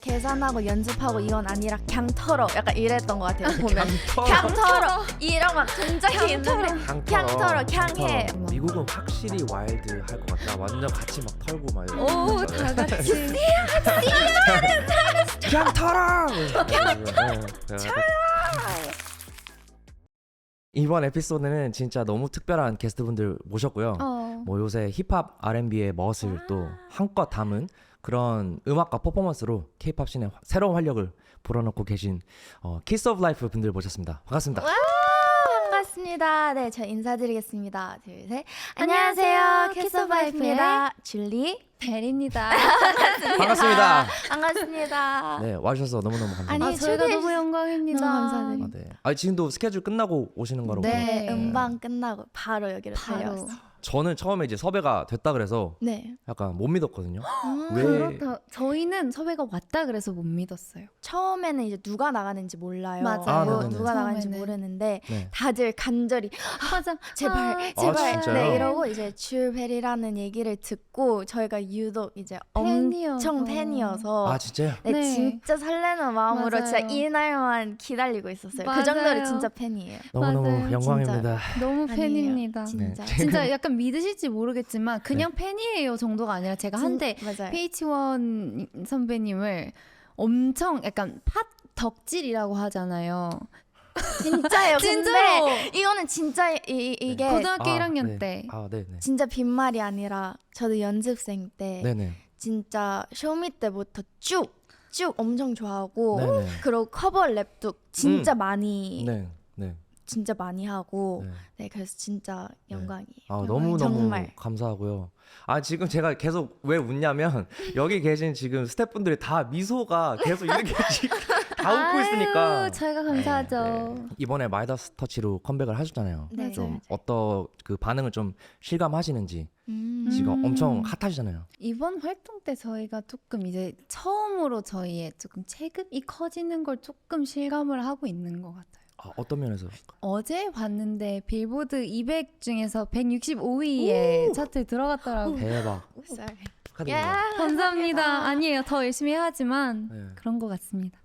계산하고 연습하고 이건 아니라 그냥 털어 약간 이랬던 것 같아요. 보면 그냥 털어 이런 막 동작이 있는데 그냥 털어 그냥 해. 미국은 확실히 와일드 할 것 같다. 완전 같이 막 털고 막 이러고. 오, 다 같이. 그냥 털어. 이번 에피소드는 진짜 너무 특별한 게스트분들 모셨고요. 뭐 요새 힙합 R&B의 멋을 또 한껏 담은 그런 음악과 퍼포먼스로 K-팝 씬의 새로운 활력을 불어넣고 계신 키스 오브 라이프 분들 모셨습니다. 반갑습니다. 와, 반갑습니다. 네, 저 인사드리겠습니다. 둘, 셋. 안녕하세요. 키스 오브 라이프입니다. 줄리, 벨입니다. 반갑습니다. 반갑습니다. 네, 와주셔서 너무너무 감사합니다. 아니, 저희가 초대해 너무 영광입니다. 너무 감사드립니다. 네. 지금도 스케줄 끝나고 오시는 거라고. 네, 네. 음방 끝나고 바로 여기를 바로. 달려왔어요. 저는 처음에 이제 섭외가 됐다 그래서 네. 약간 못 믿었거든요. 왜? 그렇다. 저희는 섭외가 왔다 그래서 못 믿었어요. 처음에는 이제 누가 나가는지 몰라요. 맞아요. 네네네. 누가 나가는지 처음에는. 모르는데 네. 다들 간절히 맞아. 제발 진짜요? 네 이러고 이제 줄벨이라는 얘기를 듣고 저희가 유독 이제 엄청 팬이어서 아 진짜요? 네, 네. 진짜 설레는 마음으로 맞아요. 진짜 이날만 기다리고 있었어요. 그 맞아요. 정도로 진짜 팬이에요. 너무너무 맞아요. 영광입니다. 너무 아니에요. 팬입니다. 진짜. 네. 진짜 약간 믿으실지 모르겠지만 그냥 팬이에요 정도가 아니라 제가 한때 맞아요. PH1 선배님을 엄청 약간 팟 덕질이라고 하잖아요. 진짜예요. 진짜로. 근데 이거는 진짜 이게 고등학교 1학년 네. 때. 네네. 진짜 빈말이 아니라 저도 연습생 때 네네. 진짜 쇼미 때부터 쭉 엄청 좋아하고 네네. 그리고 커버 랩도 진짜 많이 네. 진짜 많이 하고 네. 네 그래서 진짜 영광이에요. 너무 너무 정말. 감사하고요. 지금 제가 계속 왜 웃냐면 여기 계신 지금 스태프분들이 다 미소가 계속 이렇게 지금 다 웃고 있으니까. 아유, 저희가 감사하죠. 네. 이번에 마이다스 터치로 컴백을 하셨잖아요. 네. 좀 어떤 그 반응을 좀 실감하시는지 지금 음. 엄청 핫하시잖아요. 이번 활동 때 저희가 조금 이제 처음으로 저희의 조금 체급이 커지는 걸 조금 실감을 하고 있는 것 같아요. 어떤 면에서? 어제 봤는데 빌보드 200 중에서 165위에 차트에 들어갔더라고요. 대박. 축하드립니다. 감사합니다. 아니에요. 더 열심히 해야지만 네. 그런 것 같습니다.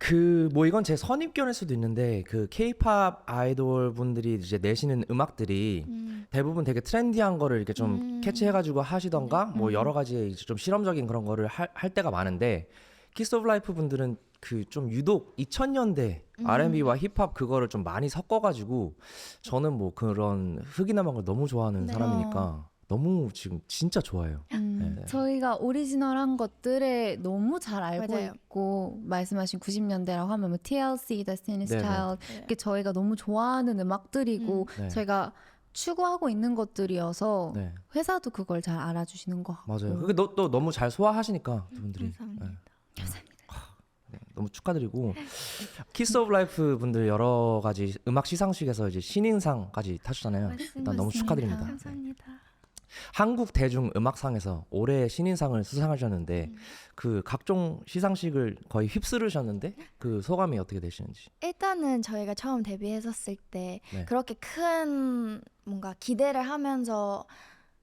뭐 이건 제 선입견일 수도 있는데 그 K-팝 아이돌 분들이 이제 내시는 음악들이 대부분 되게 트렌디한 거를 이렇게 좀 캐치해가지고 하시던가 뭐 여러 가지 이제 좀 실험적인 그런 거를 할 때가 많은데 키스 오브 라이프 분들은 그 좀 유독 2000년대 R&B와 힙합 그거를 좀 많이 섞어가지고 저는 뭐 그런 흑인 음악을 너무 좋아하는 네. 사람이니까 너무 지금 진짜 좋아해요. 네. 저희가 오리지널한 것들에 너무 잘 알고 맞아요. 있고 말씀하신 90년대라고 하면 뭐 TLC, Destiny's 네네. Child 이게 저희가 너무 좋아하는 음악들이고 네. 저희가 추구하고 있는 것들이어서 네. 회사도 그걸 잘 알아주시는 것 같고 맞아요. 그게 또 너무 잘 소화하시니까 두 분들이. 감사합니다. 네. 너무 축하드리고 키스 오브 라이프 분들 여러 가지 음악 시상식에서 이제 신인상까지 타셨잖아요. 일단 너무 축하드립니다. 감사합니다. 한국 대중 음악상에서 올해 신인상을 수상하셨는데 그 각종 시상식을 거의 휩쓸으셨는데 그 소감이 어떻게 되시는지. 일단은 저희가 처음 데뷔했었을 때 네. 그렇게 큰 뭔가 기대를 하면서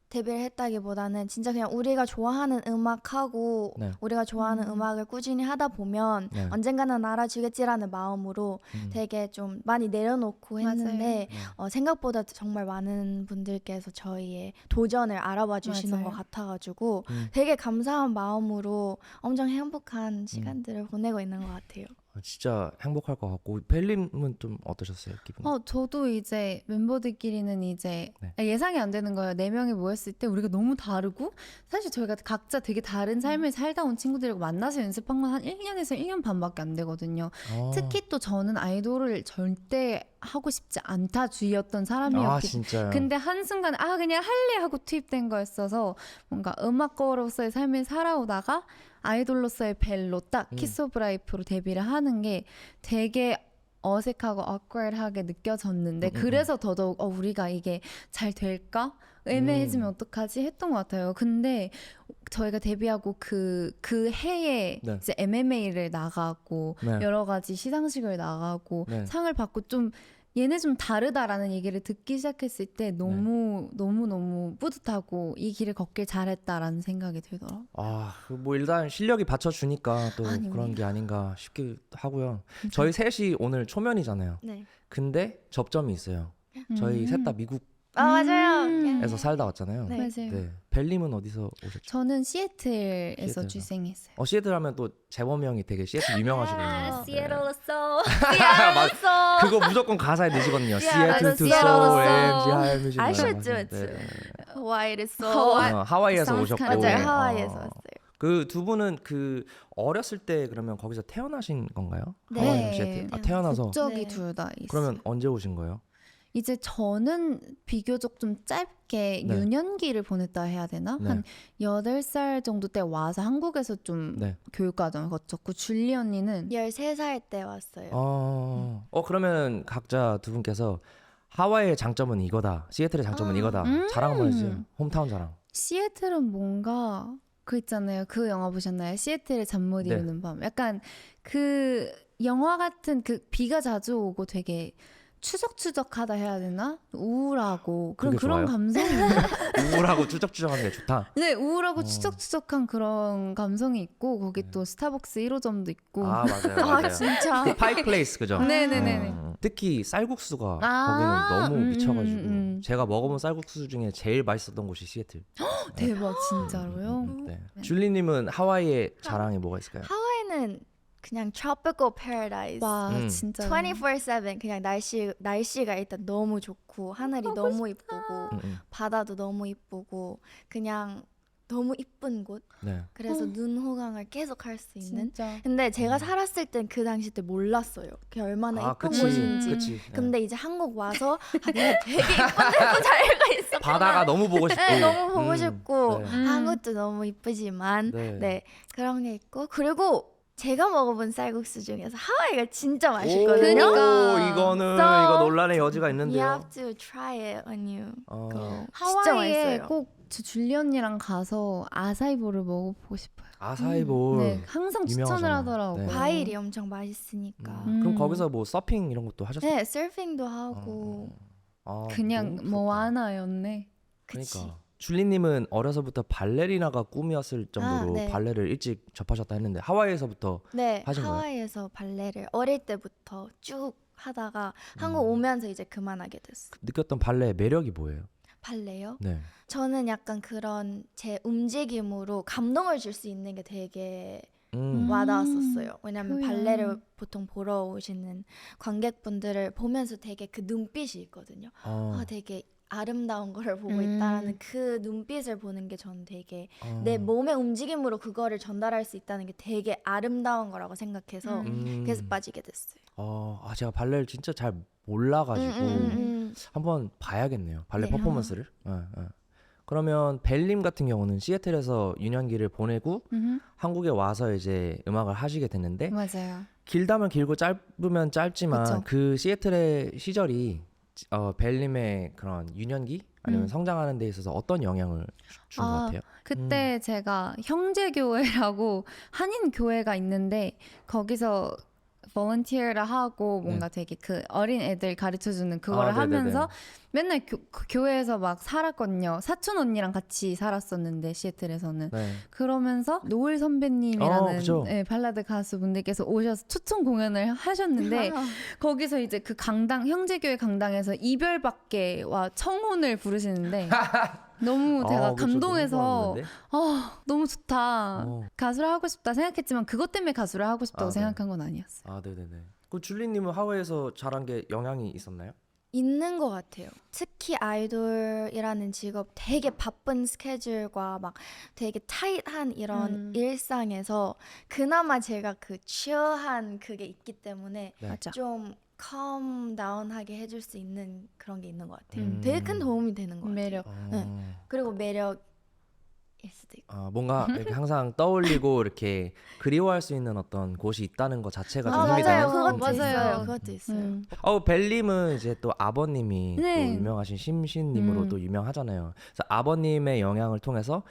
데뷔를 했다기보다는 진짜 그냥 우리가 좋아하는 음악하고 네. 우리가 좋아하는 음악을 꾸준히 하다 보면 네. 언젠가는 알아주겠지라는 마음으로 되게 좀 많이 내려놓고 했는데 생각보다 정말 많은 분들께서 저희의 도전을 알아봐 주시는 맞아요. 것 같아가지고 음. 되게 감사한 마음으로 엄청 행복한 시간들을 보내고 있는 것 같아요. 진짜 행복할 것 같고 벨님은 좀 어떠셨어요 기분? 저도 이제 멤버들끼리는 이제 네. 예상이 안 되는 거예요. 4명이 모였을 때 우리가 너무 다르고 사실 저희가 각자 되게 다른 삶을 살다 온 친구들이고 만나서 연습한 건 한 1년에서 1년 반밖에 안 되거든요. 특히 또 저는 아이돌을 절대 하고 싶지 않다 주의였던 사람이었기 진짜요? 근데 한순간 그냥 할래 하고 투입된 거였어서 뭔가 음악거로서의 삶을 살아오다가 아이돌로서의 벨로 딱 키스 오브 라이프로 데뷔를 하는 게 되게 어색하고 awkward하게 느껴졌는데 그래서 더더욱 우리가 이게 잘 될까? 애매해지면 어떡하지? 했던 것 같아요. 근데 저희가 데뷔하고 그 해에 네. 이제 MMA를 나가고 네. 여러 가지 시상식을 나가고 네. 상을 받고 좀 얘네 좀 다르다라는 얘기를 듣기 시작했을 때 너무 뿌듯하고 이 길을 걷길 잘했다라는 생각이 들더라고요. 뭐 일단 실력이 받쳐주니까 또 아닙니다. 그런 게 아닌가 싶기도 하고요. 저희 셋이 오늘 초면이잖아요. 네. 근데 접점이 있어요. 저희 셋 다 미국에서 맞아요. 살다 왔잖아요. 네. 맞아요. 네. 벨님은 어디서 오셨죠? 저는 시애틀에서 시애틀에서. 출생했어요. 시애틀 하면 또 재범이 형이 되게 시애틀 유명하시거든요. 시애틀로서 맞- 그거 무조건 가사에 넣으시거든요. 시애틀 투 Seattle 소울 to MG Seoul. 하이 뮤직. I should do it too. Why it is so 하와이에서 Sounds 오셨고. kind of- 맞아요. 하와이에서 왔어요. 그 두 분은 그 어렸을 때 그러면 거기서 태어나신 건가요? 네. 하와이 시애틀. 태어나서 국적이 네. 둘 다 있어요. 그러면 언제 오신 거예요? 이제 저는 비교적 좀 짧게 네. 유년기를 보냈다 해야 되나? 네. 한 8살 정도 때 와서 한국에서 좀 네. 교육과정을 거쳤고 줄리 언니는 13살 때 왔어요. 그러면 각자 두 분께서 하와이의 장점은 이거다. 시애틀의 장점은 이거다. 자랑 한번 해주세요. 홈타운 자랑. 시애틀은 뭔가 그 있잖아요. 그 영화 보셨나요? 시애틀의 잠 못 네. 이루는 밤. 약간 그 영화 같은 그 비가 자주 오고 되게 추적추적하다 해야 되나? 우울하고 그게 그런 좋아요? 감성이 있는 우울하고 쭈적쭈적하는 게 좋다. 네, 우울하고 어. 추적추적한 그런 감성이 있고 거기 또 스타벅스 1호점도 있고 맞아요, 맞아요. 진짜. 그 파이 플레이스 그죠? 네네네네. 특히 쌀국수가 아, 거기는 너무 미쳐가지고 음. 제가 먹어본 쌀국수 중에 제일 맛있었던 곳이 시애틀. 대박 진짜로요? 네. 네. 줄리님은 하와이의 자랑이 뭐가 있을까요? 하와이는 그냥 tropical paradise. 와 진짜. 진짜 24/7 그냥 날씨가 일단 너무 좋고 하늘이 너무 이쁘고 바다도 너무 이쁘고 그냥 너무 이쁜 곳. 네. 그래서 눈 호강을 계속 할 수 있는. 진짜 근데 제가 살았을 땐 그 당시 때 몰랐어요. 그게 얼마나 이쁜 그치, 곳인지. 그치. 네. 근데 이제 한국 와서 내가 되게 이쁜 데도 잘 있어. 바다가 너무 보고 싶고. 네, 너무 보고 싶고 네. 한국도 너무 이쁘지만 네. 네. 그런 게 있고 그리고 제가 먹어본 쌀국수 중에서 하와이가 진짜 맛있거든요. 그러니까. 이거는 So, 이거 논란의 여지가 You 있는데요. have to try it when you go. 진짜 하와이에 맛있어요. 꼭 저 줄리 언니랑 가서 아사이볼을 먹어보고 싶어요. 아사이볼. 네, 항상 추천을 유명하잖아요. 하더라고요. 네. 과일이 엄청 맛있으니까. 그럼 거기서 뭐 서핑 이런 것도 하셨어요? 네, 서핑도 하고. 그냥 너무 뭐 부럽다. 하나였네. 그치. 그러니까 줄리님은 어려서부터 발레리나가 꿈이었을 정도로 네. 발레를 일찍 접하셨다 했는데 하와이에서부터 네, 하신 거예요? 하와이에서 발레를 어릴 때부터 쭉 하다가 한국 오면서 이제 그만하게 됐어. 느꼈던 발레의 매력이 뭐예요? 발레요? 네. 저는 약간 그런 제 움직임으로 감동을 줄 수 있는 게 되게 와닿았었어요. 왜냐면 표현. 발레를 보통 보러 오시는 관객분들을 보면서 되게 그 눈빛이 있거든요. 되게 아름다운 거를 보고 있다라는 그 눈빛을 보는 게 저는 되게 내 몸의 움직임으로 그거를 전달할 수 있다는 게 되게 아름다운 거라고 생각해서 그래서 빠지게 됐어요. 제가 발레를 진짜 잘 몰라가지고 한번 봐야겠네요. 발레 네. 퍼포먼스를. 그러면 벨님 같은 경우는 시애틀에서 유년기를 보내고 한국에 와서 이제 음악을 하시게 됐는데 맞아요. 길다면 길고 짧으면 짧지만 그쵸. 그 시애틀의 시절이 벨님의 그런 유년기 아니면 성장하는 데 있어서 어떤 영향을 준 것 같아요? 그때 제가 형제교회라고 한인 교회가 있는데 거기서 volunteer를 하고 뭔가 되게 그 어린 애들 가르쳐주는 그거를 네네네. 하면서 맨날 그 교회에서 막 살았거든요. 사촌 언니랑 같이 살았었는데 시애틀에서는. 네. 그러면서 노을 선배님이라는 그죠. 네, 발라드 가수분들께서 오셔서 초청 공연을 하셨는데 거기서 이제 그 강당 형제교회 강당에서 이별밖에와 청혼을 부르시는데 너무 제가 그쵸, 감동해서 너무 좋았는데? 너무 좋다. 어. 가수를 하고 싶다 생각했지만 그것 때문에 가수를 하고 싶다고 네. 생각한 건 아니었어요. 네네네. 그 줄리님은 하와이에서 자란 게 영향이 있었나요? 있는 것 같아요. 특히 아이돌이라는 직업 되게 바쁜 스케줄과 막 되게 타이트한 이런 일상에서 그나마 제가 그 치어한 그게 있기 때문에 네. 맞아. 좀 calm down하게 해줄 수 있는 그런 게 있는 것 같아요. 되게 큰 도움이 되는 것 같아요. 매력. 그리고 매력일 수도 있고. 뭔가 이렇게 항상 떠올리고 이렇게 그리워할 수 있는 어떤 곳이 있다는 것 자체가 좀 힘이 맞아요. 되는. 그것도 맞아요. 있어요. 그것도 있어요. 벨님은 이제 또 아버님이 네. 또 유명하신 심신님으로 또 유명하잖아요. 그래서 아버님의 영향을 통해서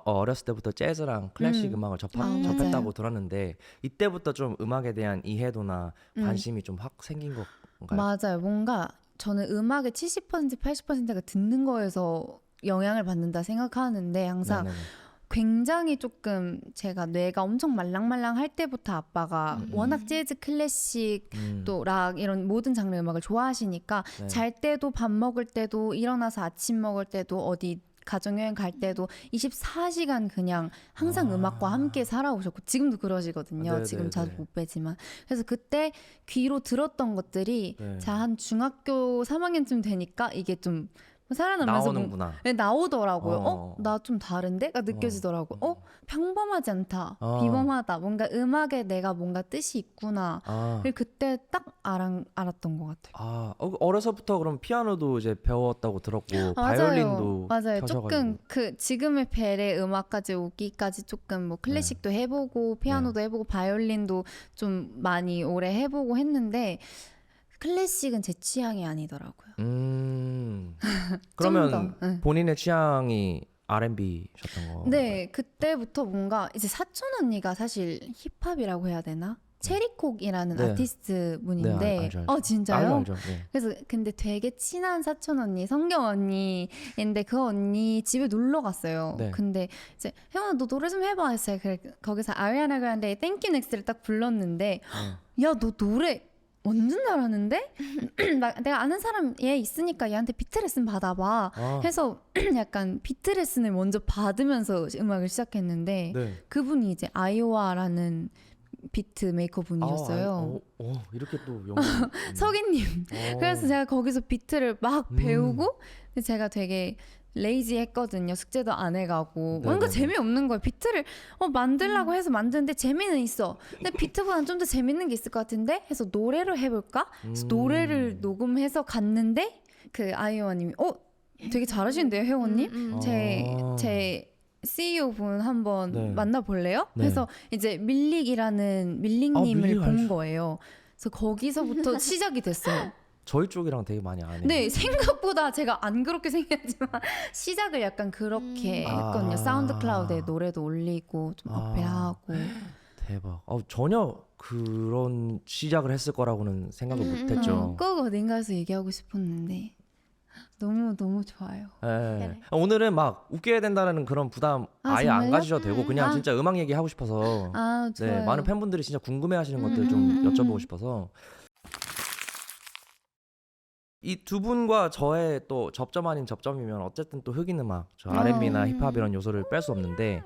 어렸을 때부터 재즈랑 클래식 음악을 접했다고 맞아요. 들었는데 이때부터 좀 음악에 대한 이해도나 관심이 좀 확 생긴 것 맞아요. 뭔가 저는 음악의 70% 80%가 듣는 거에서 영향을 받는다 생각하는데 항상 네네네. 굉장히 조금 제가 뇌가 엄청 말랑말랑 할 때부터 아빠가 워낙 재즈, 클래식, 또 락 이런 모든 장르 음악을 좋아하시니까 네. 잘 때도 밥 먹을 때도 일어나서 아침 먹을 때도 어디 가정여행 갈 때도 24시간 그냥 항상 음악과 함께 살아오셨고 지금도 그러시거든요. 네네네. 지금 자주 못 뵈지만. 그래서 그때 귀로 들었던 것들이 네. 자, 한 중학교 3학년쯤 되니까 이게 좀 살아나면서 나오는구나. 네, 나오더라고요. 어. 나 좀 다른데?가 느껴지더라고요. 평범하지 않다. 비범하다. 뭔가 음악에 내가 뭔가 뜻이 있구나. 아. 를 그때 딱 알았던 것 같아요. 아, 어려서부터 그럼 피아노도 이제 배웠다고 들었고 바이올린도 맞아요. 켜셔가지고. 조금 그 지금의 벨의 음악까지 오기까지 조금 뭐 클래식도 네. 해보고 피아노도 해보고 바이올린도 좀 많이 오래 해보고 했는데 클래식은 제 취향이 아니더라고요. 그러면 좀 더, 응. 본인의 취향이 R&B셨던 거? 네, 그때부터 뭔가 이제 사촌 언니가 사실 힙합이라고 해야 되나? 체리콕이라는 네. 아티스트 분인데, 네, 알죠. 진짜요? 알죠. 네. 그래서 근데 되게 친한 사촌 언니, 성경 언니인데 그 언니 집에 놀러 갔어요. 네. 근데 이제 혜원아 너 노래 좀 해봐 했어요. 거기서 아리아나 그란데의 Thank You Next를 딱 불렀는데, 야 너 노래 완전 잘하는데? 내가 아는 사람 얘 있으니까 얘한테 비트 레슨 받아봐 해서 약간 비트 레슨을 먼저 받으면서 음악을 시작했는데 네. 그분이 이제 아이오아라는 비트 메이커 분이셨어요. 이렇게 또 석인님. 그래서 제가 거기서 비트를 막 배우고 근데 제가 되게 레이지 했거든요. 숙제도 안 해가고 뭔가 네네네. 재미없는 거예요. 비트를 만들라고 해서 만드는데 재미는 있어. 근데 비트보다는 좀 더 재밌는 게 있을 것 같은데 해서 노래를 해볼까? 그래서 노래를 녹음해서 갔는데 그 아이오아님이 되게 잘하시는데요, 혜원님? 제 CEO 분 한번 네. 만나볼래요? 네. 그래서 이제 밀릭님을 밀릭 본 거예요. 그래서 거기서부터 시작이 됐어요. 저희 쪽이랑 되게 많이 안 해요. 네, 생각보다 제가 안 그렇게 생겼지만 시작을 약간 그렇게 했거든요. 사운드 클라우드에 노래도 올리고 좀 어필하고. 대박. 전혀 그런 시작을 했을 거라고는 생각을 못했죠. 꼭 어딘가에서 얘기하고 싶었는데 너무 좋아요. 네. 오늘은 막 웃겨야 된다는 그런 부담 아예 안 정말요? 가지셔도 되고 그냥 진짜 음악 얘기 하고 싶어서 좋아요. 네, 많은 팬분들이 진짜 궁금해하시는 것들 좀 여쭤보고 싶어서 이 두 분과 저의 또 접점 아닌 접점이면 어쨌든 또 흑인 음악, 저 R&B나 힙합 이런 요소를 뺄 수 없는데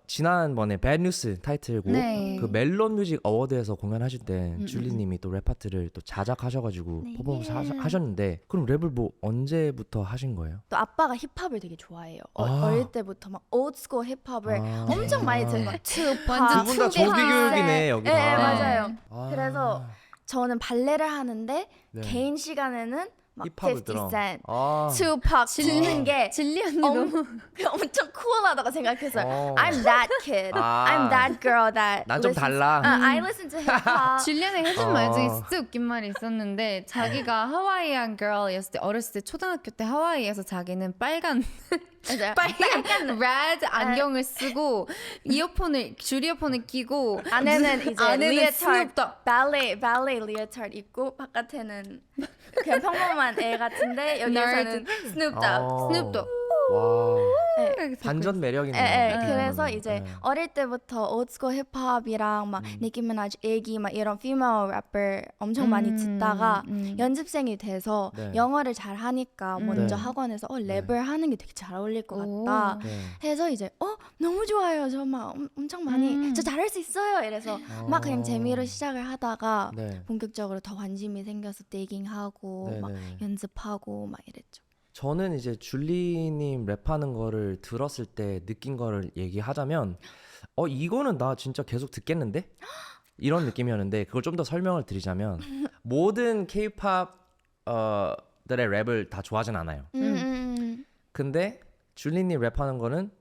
지난번에 Bad News 타이틀곡 네. 그 멜론 뮤직 어워드에서 공연하실 때 줄리님이 또 랩 파트를 또 자작하셔가지고 네. 퍼포먼스 하셨는데 그럼 랩을 뭐 언제부터 하신 거예요? 또 아빠가 힙합을 되게 좋아해요. 아. 어릴 때부터 막 올드스쿨 힙합을 엄청 많이 들은 거. 완전 두 분 다 조비 교육이네 여기가. 네, 맞아요. 아. 그래서 저는 발레를 하는데 네. 개인 시간에는 막 힙합을 50 들어. Cent, 아. 투팍 듣는 게 진리 언니 너무 엄청 쿨하다고 생각했어요. 어. I'm that kid. 아. I'm that girl that 난 좀 listens- 달라. I listen to hip hop. 줄리안이 해준 어. 말 중에 진짜 웃긴 말이 있었는데 자기가 하와이안 걸이었을 때 어렸을 때 초등학교 때 하와이에서 자기는 빨간 빨간 레드 안경을 쓰고 줄 이어폰을 끼고 안에는 이제 안에는 leotard, 스눕독. 발레 leotard 입고 바깥에는 그냥 평범한 애 같은데 여기에서는 스눕독. 스눕독. 와. 이렇게 반전 매력이네요. 그래서 네. 이제 어릴 때부터 올드스쿨 힙합이랑 막 니키 미나즈, 애기 막 이런 피메일 래퍼 엄청 많이 듣다가 연습생이 돼서 네. 영어를 잘 하니까 먼저 네. 학원에서 랩을 하는 게 되게 잘 어울릴 것 오. 같다 네. 해서 이제 너무 좋아요. 저 막 엄청 많이 저 잘할 수 있어요. 이래서 막 그냥 재미로 시작을 하다가 네. 본격적으로 더 관심이 생겨서 디깅하고 네, 막 네, 네. 연습하고 막 이랬죠. 저는 이제 줄리님 랩하는 거를 들었을 때 느낀 거를 얘기하자면 이거는 나 진짜 계속 듣겠는데? 이런 느낌이었는데 그걸 좀 더 설명을 드리자면 모든 K-팝 들의 랩을 다 좋아하진 않아요. 근데 줄리님 랩하는 거는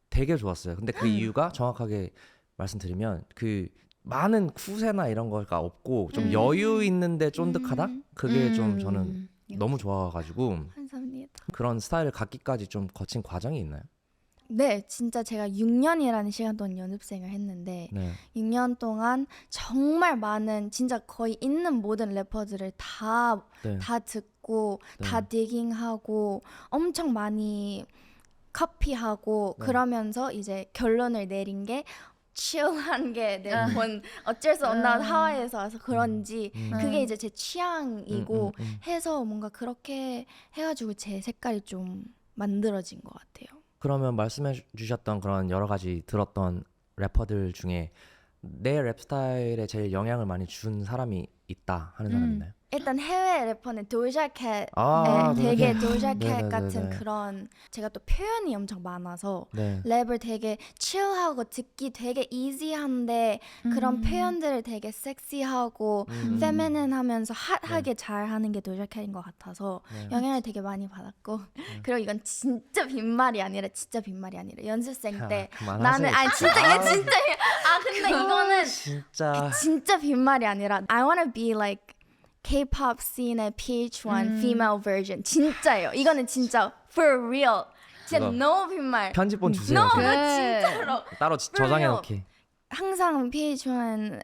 되게 좋았어요. 근데 그 이유가 정확하게 말씀드리면 그 많은 쿠세나 이런 거가 없고 좀 여유 있는데 쫀득하다? 그게 좀 저는 너무 좋아가지고 감사합니다. 그런 스타일을 갖기까지 좀 거친 과정이 있나요? 네, 진짜 제가 6년이라는 시간 동안 연습생을 했는데 네. 6년 동안 정말 많은 진짜 거의 있는 모든 래퍼들을 다 네. 듣고 네. 다 디깅하고 엄청 많이 커피하고 네. 그러면서 이제 결론을 내린 게 chill한 게 아. 본 어쩔 수 없나 아. 하와이에서 와서 그런지 그게 이제 제 취향이고 해서 뭔가 그렇게 해가지고 제 색깔이 좀 만들어진 것 같아요. 그러면 말씀해 주셨던 그런 여러 가지 들었던 래퍼들 중에 내 랩 스타일에 제일 영향을 많이 준 사람이 있다 하는 사람 있나요? 일단 해외 래퍼는 도자캣 아, 되게 도자켓. 도자캣 네네네네. 같은 그런 제가 또 표현이 엄청 많아서 네. 랩을 되게 chill하고 듣기 되게 easy한데 그런 표현들을 되게 섹시하고 페미닌하면서 핫하게 잘하는 게 도자캣인 것 같아서 네. 영향을 되게 많이 받았고 그리고 이건 진짜 빈말이 아니라 진짜 빈말이 아니라 연습생 때 그만하세요. 나는 아니 진짜 이게 진짜 근데 이거는 진짜 진짜 빈말이 아니라 I wanna be like K-pop scene의 PH1 female version 진짜예요. 이거는 진짜 for real. 진짜 이거 너무 빈말. 편집본 주세요. 너무 지금. 네. 진짜로. 따로 저장해 놓기. 항상 PH1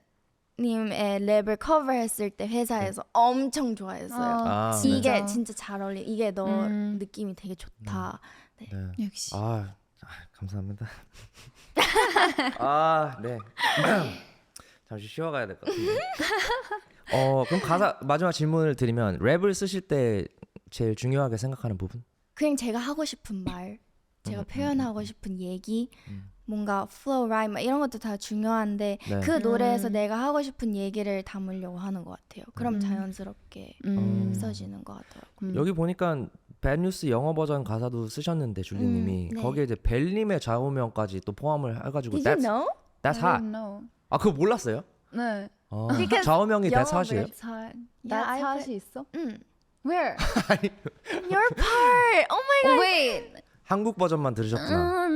님의 랩을 커버했을 때 회사에서 엄청 좋아했어요. 아, 이게 맞아. 진짜 잘 어울려. 이게 너 느낌이 되게 좋다. 네. 역시. 감사합니다. 아, 네. 잠시 쉬어가야 될 것 같은데. 그럼 가사 마지막 질문을 드리면 랩을 쓰실 때 제일 중요하게 생각하는 부분? 그냥 제가 하고 싶은 말, 제가 표현하고 싶은 얘기, 뭔가 flow, rhyme 이런 것도 다 중요한데 네. 그 노래에서 내가 하고 싶은 얘기를 담으려고 하는 것 같아요. 그럼 자연스럽게 써지는 것 같더라고요. 여기 보니까 밴뉴스 영어 버전 가사도 쓰셨는데 줄리님이 네. 거기에 이제 벨님의 좌우명까지 또 포함을 해가지고 Did you know? that's I hot. didn't know. 아 그거 몰랐어요? 네. Because 좌우명이 that's 영어 hot이에요? Yeah, I 낫이 있어? 응. Where? Your part. Oh my god. Wait. 한국 버전만 들으셨구나.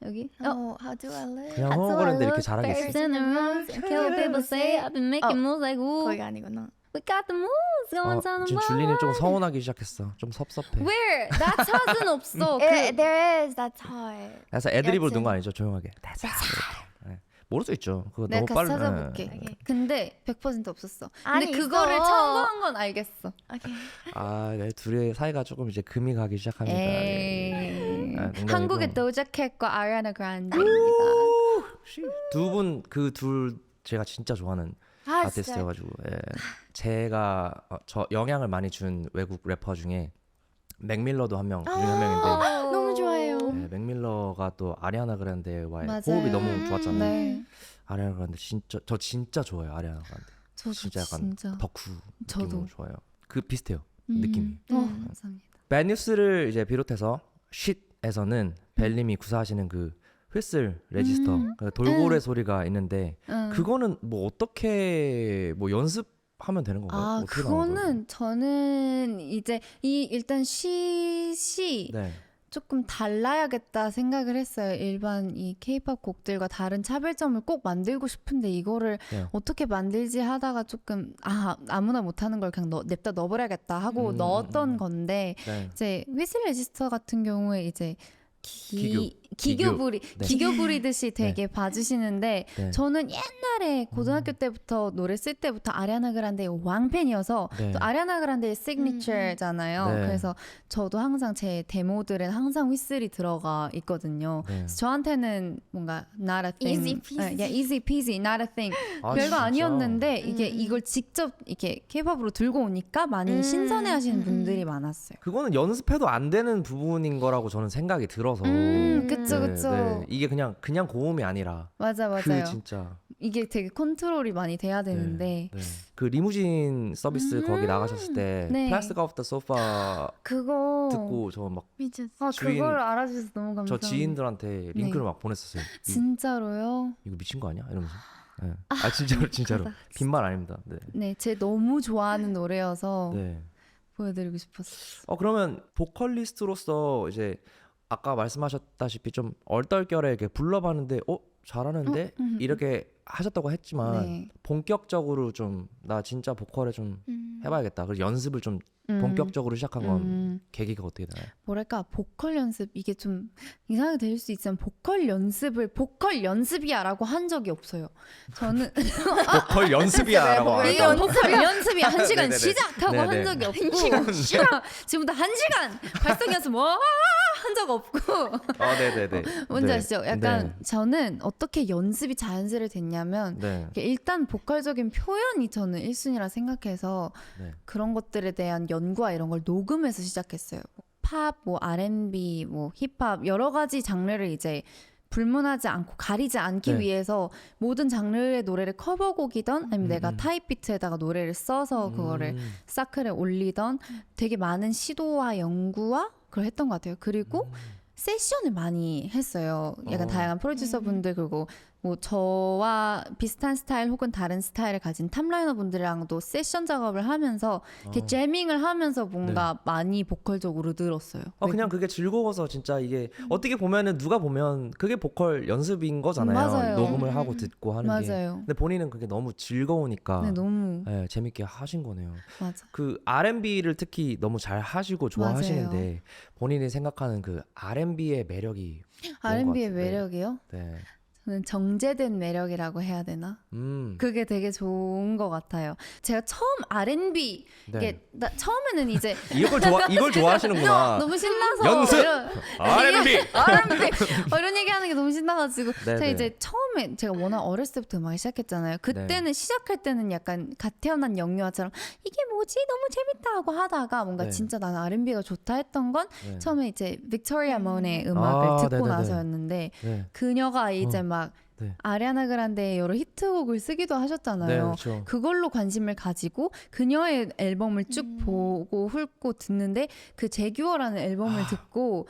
여기. Oh, how do I live? 그냥 흥얼거리는데 이렇게 잘하겠어요. Kill people say I've been making moves like woo. 거기가 아니구나. We got the moves going down the 지금 줄리님 좀 서운하기 시작했어. 좀 섭섭해. Where? That's hot은 없어. There is. That's hard. 그래서 애드립을 여튼. 넣은 거 아니죠? 조용하게. that's hot. 네. 모를 수 있죠. 그거 내가 너무 가서 빨리. 찾아볼게. 네. 근데 100% 없었어. 아니, 근데 그거를 있어. 첨부한 건 알겠어. Okay. 네, 둘의 사이가 조금 이제 금이 가기 시작합니다. 에이. 농담이고. 한국의 도자켓과 아리아나 그란데입니다. 둘 제가 진짜 좋아하는 아, 진짜. 아티스트여가지고 제가 저 영향을 많이 준 외국 래퍼 중에 맥밀러도 한 명, 그중에 한 명인데 너무 좋아해요. 맥밀러가 또 아리아나 그란데와의 맞아요. 호흡이 너무 좋았잖아요. 네. 아리아나 그란데 저 진짜 좋아해요. 아리아나 그란데 저도 진짜 약간 진짜. 덕후 저도. 느낌으로 좋아요. 그 비슷해요. 느낌이. 감사합니다. 밴뉴스를 이제 비롯해서 쉿에서는 벨님이 구사하시는 그 휘슬 레지스터 그 돌고래 소리가 있는데 그거는 뭐 어떻게 뭐 연습하면 되는 건가요? 아, 어떻게 나오는 거예요? 그거는 저는 이제 일단 시 네. 조금 달라야겠다 생각을 했어요. 일반 이 K-pop 곡들과 다른 차별점을 꼭 만들고 싶은데 이거를 네. 어떻게 만들지 하다가 조금 아무나 못하는 걸 그냥 냅다 넣어버려야겠다 하고 넣었던 건데 네. 이제 휘슬 레지스터 같은 경우에 이제 기교. 기교 부리듯이 되게 봐주시는데 네. 저는 옛날에 고등학교 때부터 노래 쓸 때부터 아리아나 그란데의 왕팬이어서 네. 또 아리아나 그란데의 시그니처잖아요. 네. 그래서 저도 항상 제 데모들은 항상 휘슬이 들어가 있거든요. 네. 그래서 저한테는 뭔가 not a thing, Easy peasy. easy peasy, not a thing. 아, 별거 진짜? 아니었는데 이걸 직접 이렇게 K-팝으로 들고 오니까 많이 신선해하시는 분들이 많았어요. 그거는 연습해도 안 되는 부분인 거라고 저는 생각이 들어서 그쵸, 그쵸. 이게 그냥 고음이 아니라 맞아요. 그 진짜 이게 되게 컨트롤이 많이 돼야 되는데 네. 그 리무진 서비스 거기 나가셨을 때 네. 플라스틱 오프 더 소파 그거 듣고 저 막 미쳤어. 그걸 알아주셔서 너무 감사합니다. 저 지인들한테 링크를 막 보냈었어요. 진짜로요? 이거 미친 거 아니야? 이러면서. 네. 진짜로 빈말 아닙니다. 네. 네, 제 너무 좋아하는 노래여서 네. 보여드리고 싶었어요. 그러면 보컬리스트로서 이제 아까 말씀하셨다시피 좀 얼떨결에 이렇게 불러봤는데 잘하는데 이렇게 하셨다고 했지만 네. 본격적으로 좀 나 진짜 보컬에 좀 해봐야겠다. 그래서 연습을 좀 본격적으로 시작한 건 계기가 어떻게 되나요? 뭐랄까 보컬 연습 이게 좀 이상하게 들릴 수 있지만 보컬 연습이야라고 한 적이 없어요. 저는 보컬 연습이야라고 안 이거 하고. 보컬 연습이야 1시간 네네네. 시작하고 네네. 한 적이 없고 지금부터 1시간 발성 연습 한 적 없고 네네네. 뭔지 네. 아시죠? 약간 네. 저는 어떻게 연습이 자연스레 됐냐면 네. 일단 보컬적인 표현이 저는 1순위라 생각해서 네. 그런 것들에 대한 연구와 이런 걸 녹음해서 시작했어요. 팝, 뭐 R&B, 뭐 힙합 여러 가지 장르를 이제 불문하지 않고 가리지 않기 네. 위해서 모든 장르의 노래를 커버곡이던 아니면 내가 타입 비트에다가 노래를 써서 그거를 사클에 올리던 되게 많은 시도와 연구와 그걸 했던 것 같아요. 그리고 세션을 많이 했어요. 약간 다양한 프로듀서 분들 그리고 뭐 저와 비슷한 스타일 혹은 다른 스타일을 가진 탑라이너 분들이랑도 세션 작업을 하면서 이렇게 재밍을 하면서 뭔가 많이 보컬적으로 늘었어요. 그냥 그게 즐거워서 진짜 이게 어떻게 보면은 누가 보면 그게 보컬 연습인 거잖아요. 맞아요. 녹음을 하고 듣고 하는 게. 맞아요. 근데 본인은 그게 너무 즐거우니까 네, 너무 네, 재밌게 하신 거네요. 맞아. 그 R&B를 특히 너무 잘 하시고 좋아하시는데 본인이 생각하는 그 R&B의 매력이 R&B의 같은데. 매력이요? 네. 저는 정제된 매력이라고 해야 되나? 그게 되게 좋은 것 같아요. 제가 처음 R&B 네. 이게 처음에는 이제 이걸 좋아하시는구나. 너무 신나서 연습! R&B! 이런 얘기하는 게 너무 신나가지고 네네. 제가 이제 처음에 제가 워낙 어렸을 때부터 음악을 시작했잖아요. 그때는 시작할 때는 약간 갓 태어난 영유아처럼 이게 뭐지 너무 재밌다 하고 하다가 뭔가 네. 진짜 나는 R&B가 좋다 했던 건 네. 처음에 이제 빅토리아 문의 음악을 듣고 네네네. 나서였는데 네. 그녀가 이제 막 네. 아리아나 그란데의 여러 히트곡을 쓰기도 하셨잖아요. 네, 그렇죠. 그걸로 관심을 가지고 그녀의 앨범을 쭉 보고 훑고 듣는데 그 제규어라는 앨범을 듣고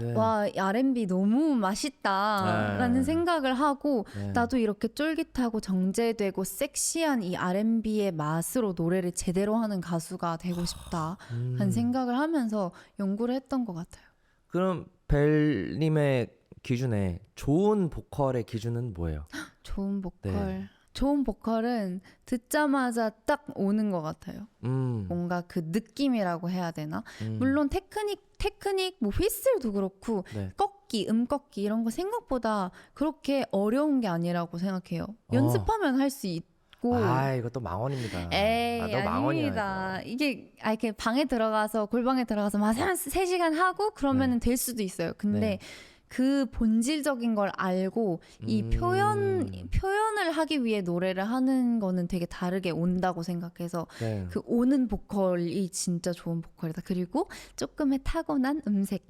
네. 와 R&B 너무 맛있다라는 네. 생각을 하고 네. 나도 이렇게 쫄깃하고 정제되고 섹시한 이 R&B의 맛으로 노래를 제대로 하는 가수가 되고 싶다 하는 생각을 하면서 연구를 했던 것 같아요. 그럼 벨님의 기준에 좋은 보컬의 기준은 뭐예요? 좋은 보컬. 네. 좋은 보컬은 듣자마자 딱 오는 것 같아요. 음. 뭔가 그 느낌이라고 해야 되나? 물론 테크닉, 뭐 휘슬도 그렇고 네. 꺾기, 꺾기 이런 거 생각보다 그렇게 어려운 게 아니라고 생각해요. 연습하면 할 수 있고. 이것도 망언입니다. 에이, 너 망언이야, 아닙니다. 이거. 이게 이렇게 방에 들어가서 골방에 들어가서 막 3시간 하고 그러면은 될 수도 있어요. 근데 네. 그 본질적인 걸 알고 이 표현을 하기 위해 노래를 하는 거는 되게 다르게 온다고 생각해서 네. 그 오는 보컬이 진짜 좋은 보컬이다. 그리고 조금의 타고난 음색.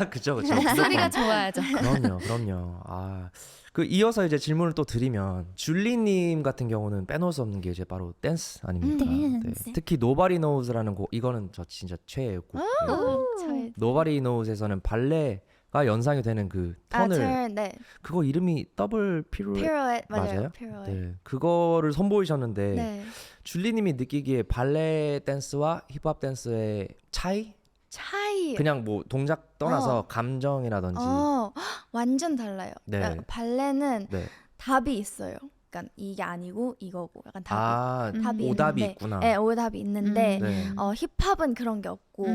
그죠. 목소리가 좋아야죠. 그럼요. 그 이어서 이제 질문을 또 드리면 줄리님 같은 경우는 빼놓을 수 없는 게 이제 바로 댄스 아닙니까? 댄스. 네. 특히 Nobody Knows라는 곡 이거는 저 진짜 최애의 곡. 저의 Nobody Knows에서는 발레가 연상이 되는 그 턴을 네. 그거 이름이 더블 피루엣 피로엣 맞아요? 맞아요. 피로엣. 네. 그거를 선보이셨는데 네. 줄리님이 느끼기에 발레 댄스와 힙합 댄스의 차이? 차이. 그냥 뭐 동작 떠나서 감정이라든지 완전 달라요. 네. 그러니까 발레는 네. 답이 있어요. 그러니까 이게 아니고 이거고 약간 답이 오답이 있는데, 있구나. 네, 오답이 있는데 네. 힙합은 그런 게 없고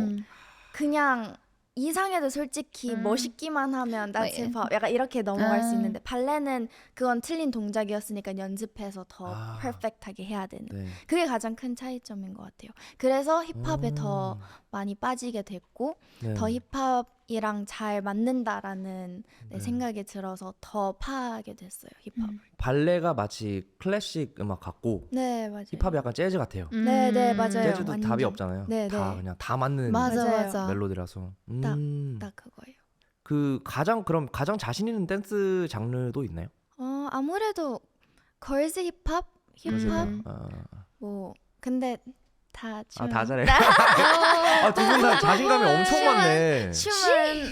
그냥 이상해도 솔직히 멋있기만 하면 나 네. 힙합 약간 이렇게 넘어갈 수 있는데 발레는 그건 틀린 동작이었으니까 연습해서 더 퍼펙트하게 해야 되는 네. 그게 가장 큰 차이점인 것 같아요. 그래서 힙합에 더 많이 빠지게 됐고 네. 더 힙합이랑 잘 맞는다라는 네. 생각이 들어서 더 파하게 됐어요. 힙합을. 발레가 마치 클래식 음악 같고 네 맞아요. 힙합이 약간 재즈 같아요. 네, 맞아요. 재즈도 완전. 답이 없잖아요. 네, 다 네. 그냥 다 맞는 맞아. 멜로디라서. 딱 그거예요. 그 가장 자신 있는 댄스 장르도 있나요? 아무래도 걸즈 힙합 뭐 근데 다 춤. 다 잘해. 두 분 다 자신감이 엄청 많네. 춤은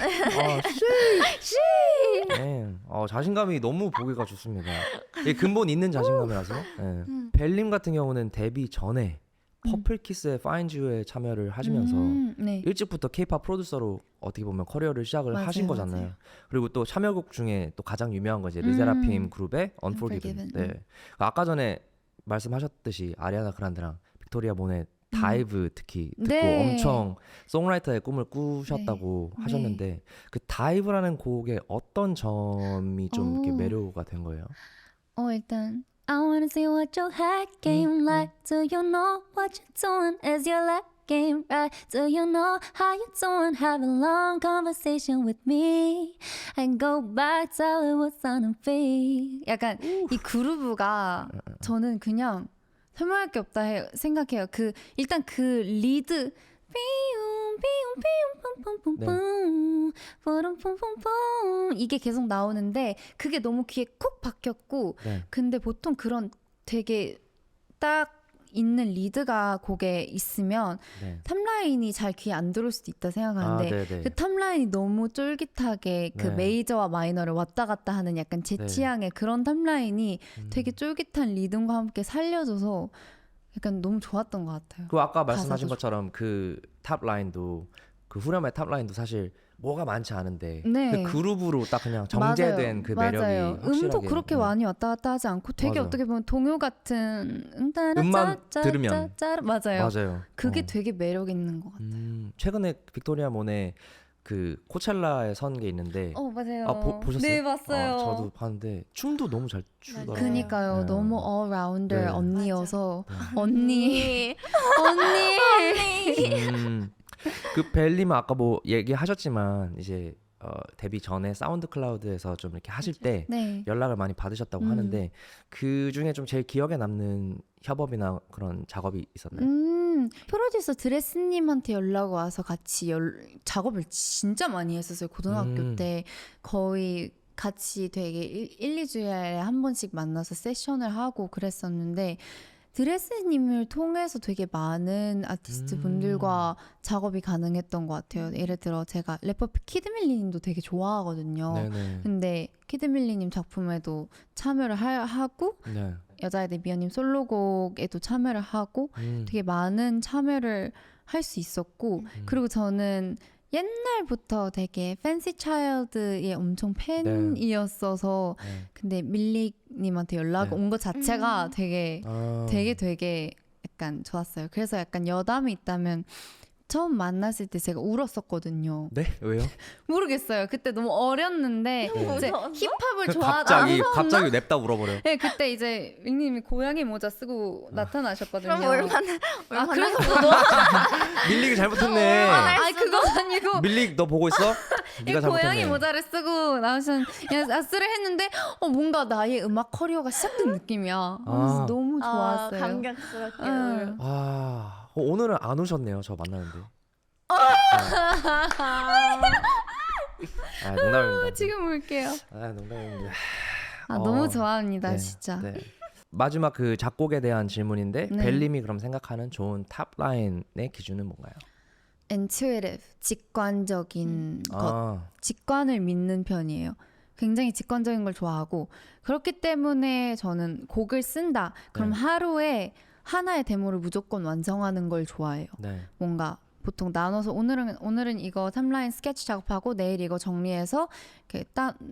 네. 자신감이 너무 보기가 좋습니다. 이게 근본 있는 자신감이라서. 네. 벨님 같은 경우는 데뷔 전에 퍼플키스의 Find You에 참여를 하시면서 네. 일찍부터 K-pop 프로듀서로 어떻게 보면 커리어를 시작을 하신 거잖아요. 맞아요. 그리고 또 참여곡 중에 또 가장 유명한 거 이제 르세라핌 그룹의 Unforgiven. Unforgiven. 네. 아까 전에 말씀하셨듯이 아리아나 그란데랑 빅토리아 모넷 다이브 특히 듣고 네. 엄청 송라이터의 꿈을 꾸셨다고 네. 하셨는데 그 다이브라는 곡의 어떤 점이 좀 이렇게 오. 매료가 된 거예요? 일단 I wanna see what your hack game like. Do you know what you're doing? Is your leg game right? Do you know how you doing? Have a long conversation with me and go back, tell it what's on the beat. 약간 이 그루브가 저는 그냥 설명할 게 없다 생각해요. 일단 그 리드 삐용 삐용 삐용 뿜뿜뿜뿜 뿜뿜뿜뿜 이게 계속 나오는데 그게 너무 귀에 콕 박혔고 네. 근데 보통 그런 되게 딱 있는 리드가 곡에 있으면 네. 탑라인이 잘 귀에 안 들어올 수도 있다 생각하는데 네네. 그 탑라인이 너무 쫄깃하게 그 네. 메이저와 마이너를 왔다 갔다 하는 약간 제 네. 취향의 그런 탑라인이 되게 쫄깃한 리듬과 함께 살려줘서 약간 너무 좋았던 것 같아요. 그 아까 말씀하신 가사도 것처럼 그 탑라인도 그 후렴의 탑라인도 사실 뭐가 많지 않은데 네. 그 그루브로 딱 그냥 정제된 그 매력이 맞아요. 확실하게 음도 그렇게 네. 많이 왔다 갔다 하지 않고 되게 맞아요. 어떻게 보면 동요 같은 음만 들으면. 맞아요. 맞아요. 그게 되게 매력 있는 것 같아요. 최근에 빅토리아 몬의 그 코첼라에 선 게 있는데 맞아요. 보셨어요? 네, 봤어요. 저도 봤는데 춤도 너무 잘 추더라고요. 그니까요. 네. 너무 all-rounder 네. 언니여서 네. 언니 언니 그 벨리만 아까 뭐 얘기하셨지만 이제 데뷔 전에 사운드 클라우드에서 좀 이렇게 하실 때 네. 연락을 많이 받으셨다고 하는데 그 중에 좀 제일 기억에 남는 협업이나 그런 작업이 있었나요? 프로듀서 드레스님한테 연락 와서 같이 작업을 진짜 많이 했었어요. 고등학교 때 거의 같이 되게 1-2주일에 한 번씩 만나서 세션을 하고 그랬었는데 드레스님을 통해서 되게 많은 아티스트 분들과 작업이 가능했던 것 같아요. 예를 들어 제가 래퍼 키드밀리님도 되게 좋아하거든요. 네네. 근데 키드밀리님 작품에도 참여를 하고 네. 여자애들 미연님 솔로곡에도 참여를 하고 되게 많은 참여를 할 수 있었고 그리고 저는 옛날부터 되게 팬시 차일드의 엄청 팬이었어서 네. 근데 밀릭님한테 연락 네. 온 것 자체가 되게 아. 되게 약간 좋았어요. 그래서 약간 여담이 있다면 처음 만났을 때 제가 울었었거든요. 네? 왜요? 모르겠어요. 그때 너무 어렸는데 이제 무서웠나? 힙합을 그 좋아하다. 갑자기 냅다 울어버려. 네, 그때 이제 윙님이 고양이 모자 쓰고 나타나셨거든요. 그럼 얼마나 그래서 밀릭이 잘못했네. 아니 그거 아니고 밀릭 너 보고 있어? 네가 잘못했네. 고양이 모자를 쓰고 나오신 아스를 했는데 뭔가 나의 음악 커리어가 시작된 느낌이야. 그래서 너무 좋았어요. 감격스럽게. 응. 오늘은 안 오셨네요. 저 만나는데. 농담입니다. 지금 볼게요. 농담입니다. 너무 좋아합니다, 네, 진짜. 네. 마지막 그 작곡에 대한 질문인데 네. 벨님이 그럼 생각하는 좋은 탑라인의 기준은 뭔가요? intuitive, 직관적인 것. 아, 직관을 믿는 편이에요. 굉장히 직관적인 걸 좋아하고 그렇기 때문에 저는 곡을 쓴다. 그럼 네. 하루에 하나의 데모를 무조건 완성하는 걸 좋아해요. 네. 뭔가 보통 나눠서 오늘은 이거 탑라인 스케치 작업하고 내일 이거 정리해서 이렇게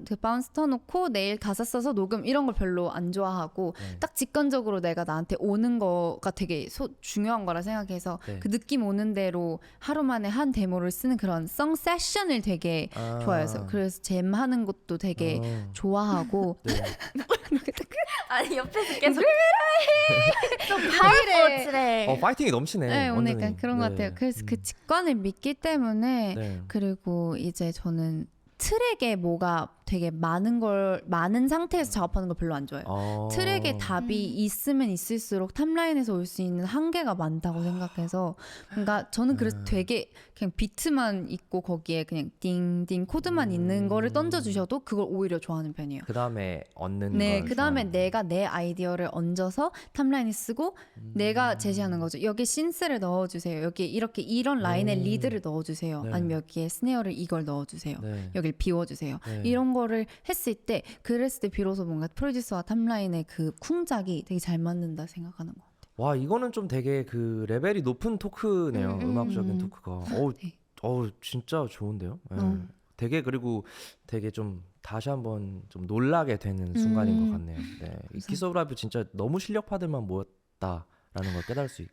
그 바운스 터놓고 내일 가사 써서 녹음 이런 걸 별로 안 좋아하고 네. 딱 직관적으로 내가 나한테 오는 거가 되게 중요한 거라 생각해서 네. 그 느낌 오는 대로 하루 만에 한 데모를 쓰는 그런 송 세션을 되게 좋아해서 그래서 잼 하는 것도 되게 좋아하고 네. 아니 옆에서 계속 파이래. 파이래. 파이팅이 넘치네. 네, 오늘 완전히. 약간 그런 것 네. 같아요. 그래서 그 직관을 믿기 때문에 네. 그리고 이제 저는 트랙에 뭐가 되게 많은 상태에서 작업하는 걸 별로 안 좋아해요. 트랙에 답이 있으면 있을수록 탑라인에서 올 수 있는 한계가 많다고 생각해서 뭔가 저는 그래서 되게 그냥 비트만 있고 거기에 그냥 띵띵 코드만 있는 거를 던져주셔도 그걸 오히려 좋아하는 편이에요. 그 다음에 얻는 네, 걸 그 다음에 좋아하는 내가 내 아이디어를 얹어서 탑라인에 쓰고 내가 제시하는 거죠. 여기 신스를 넣어주세요. 여기 이렇게 이런 라인에 리드를 넣어주세요. 네. 아니면 여기에 스네어를 이걸 넣어주세요. 네. 여기를 비워주세요. 네. 이런 거를 했을 때 그랬을 때 비로소 뭔가 프로듀서와 탑라인의 그 쿵작이 되게 잘 맞는다 생각하는 거. 와 이거는 좀 되게 그 레벨이 높은 토크네요. 음악적인 토크가. 네. 진짜 좋은데요. 네. 되게 그리고 되게 좀 다시 한번 좀 놀라게 되는 순간인 것 같네요. 네. 이 키스 오브 라이프 진짜 너무 실력파들만 모였다. 걸 깨달을 수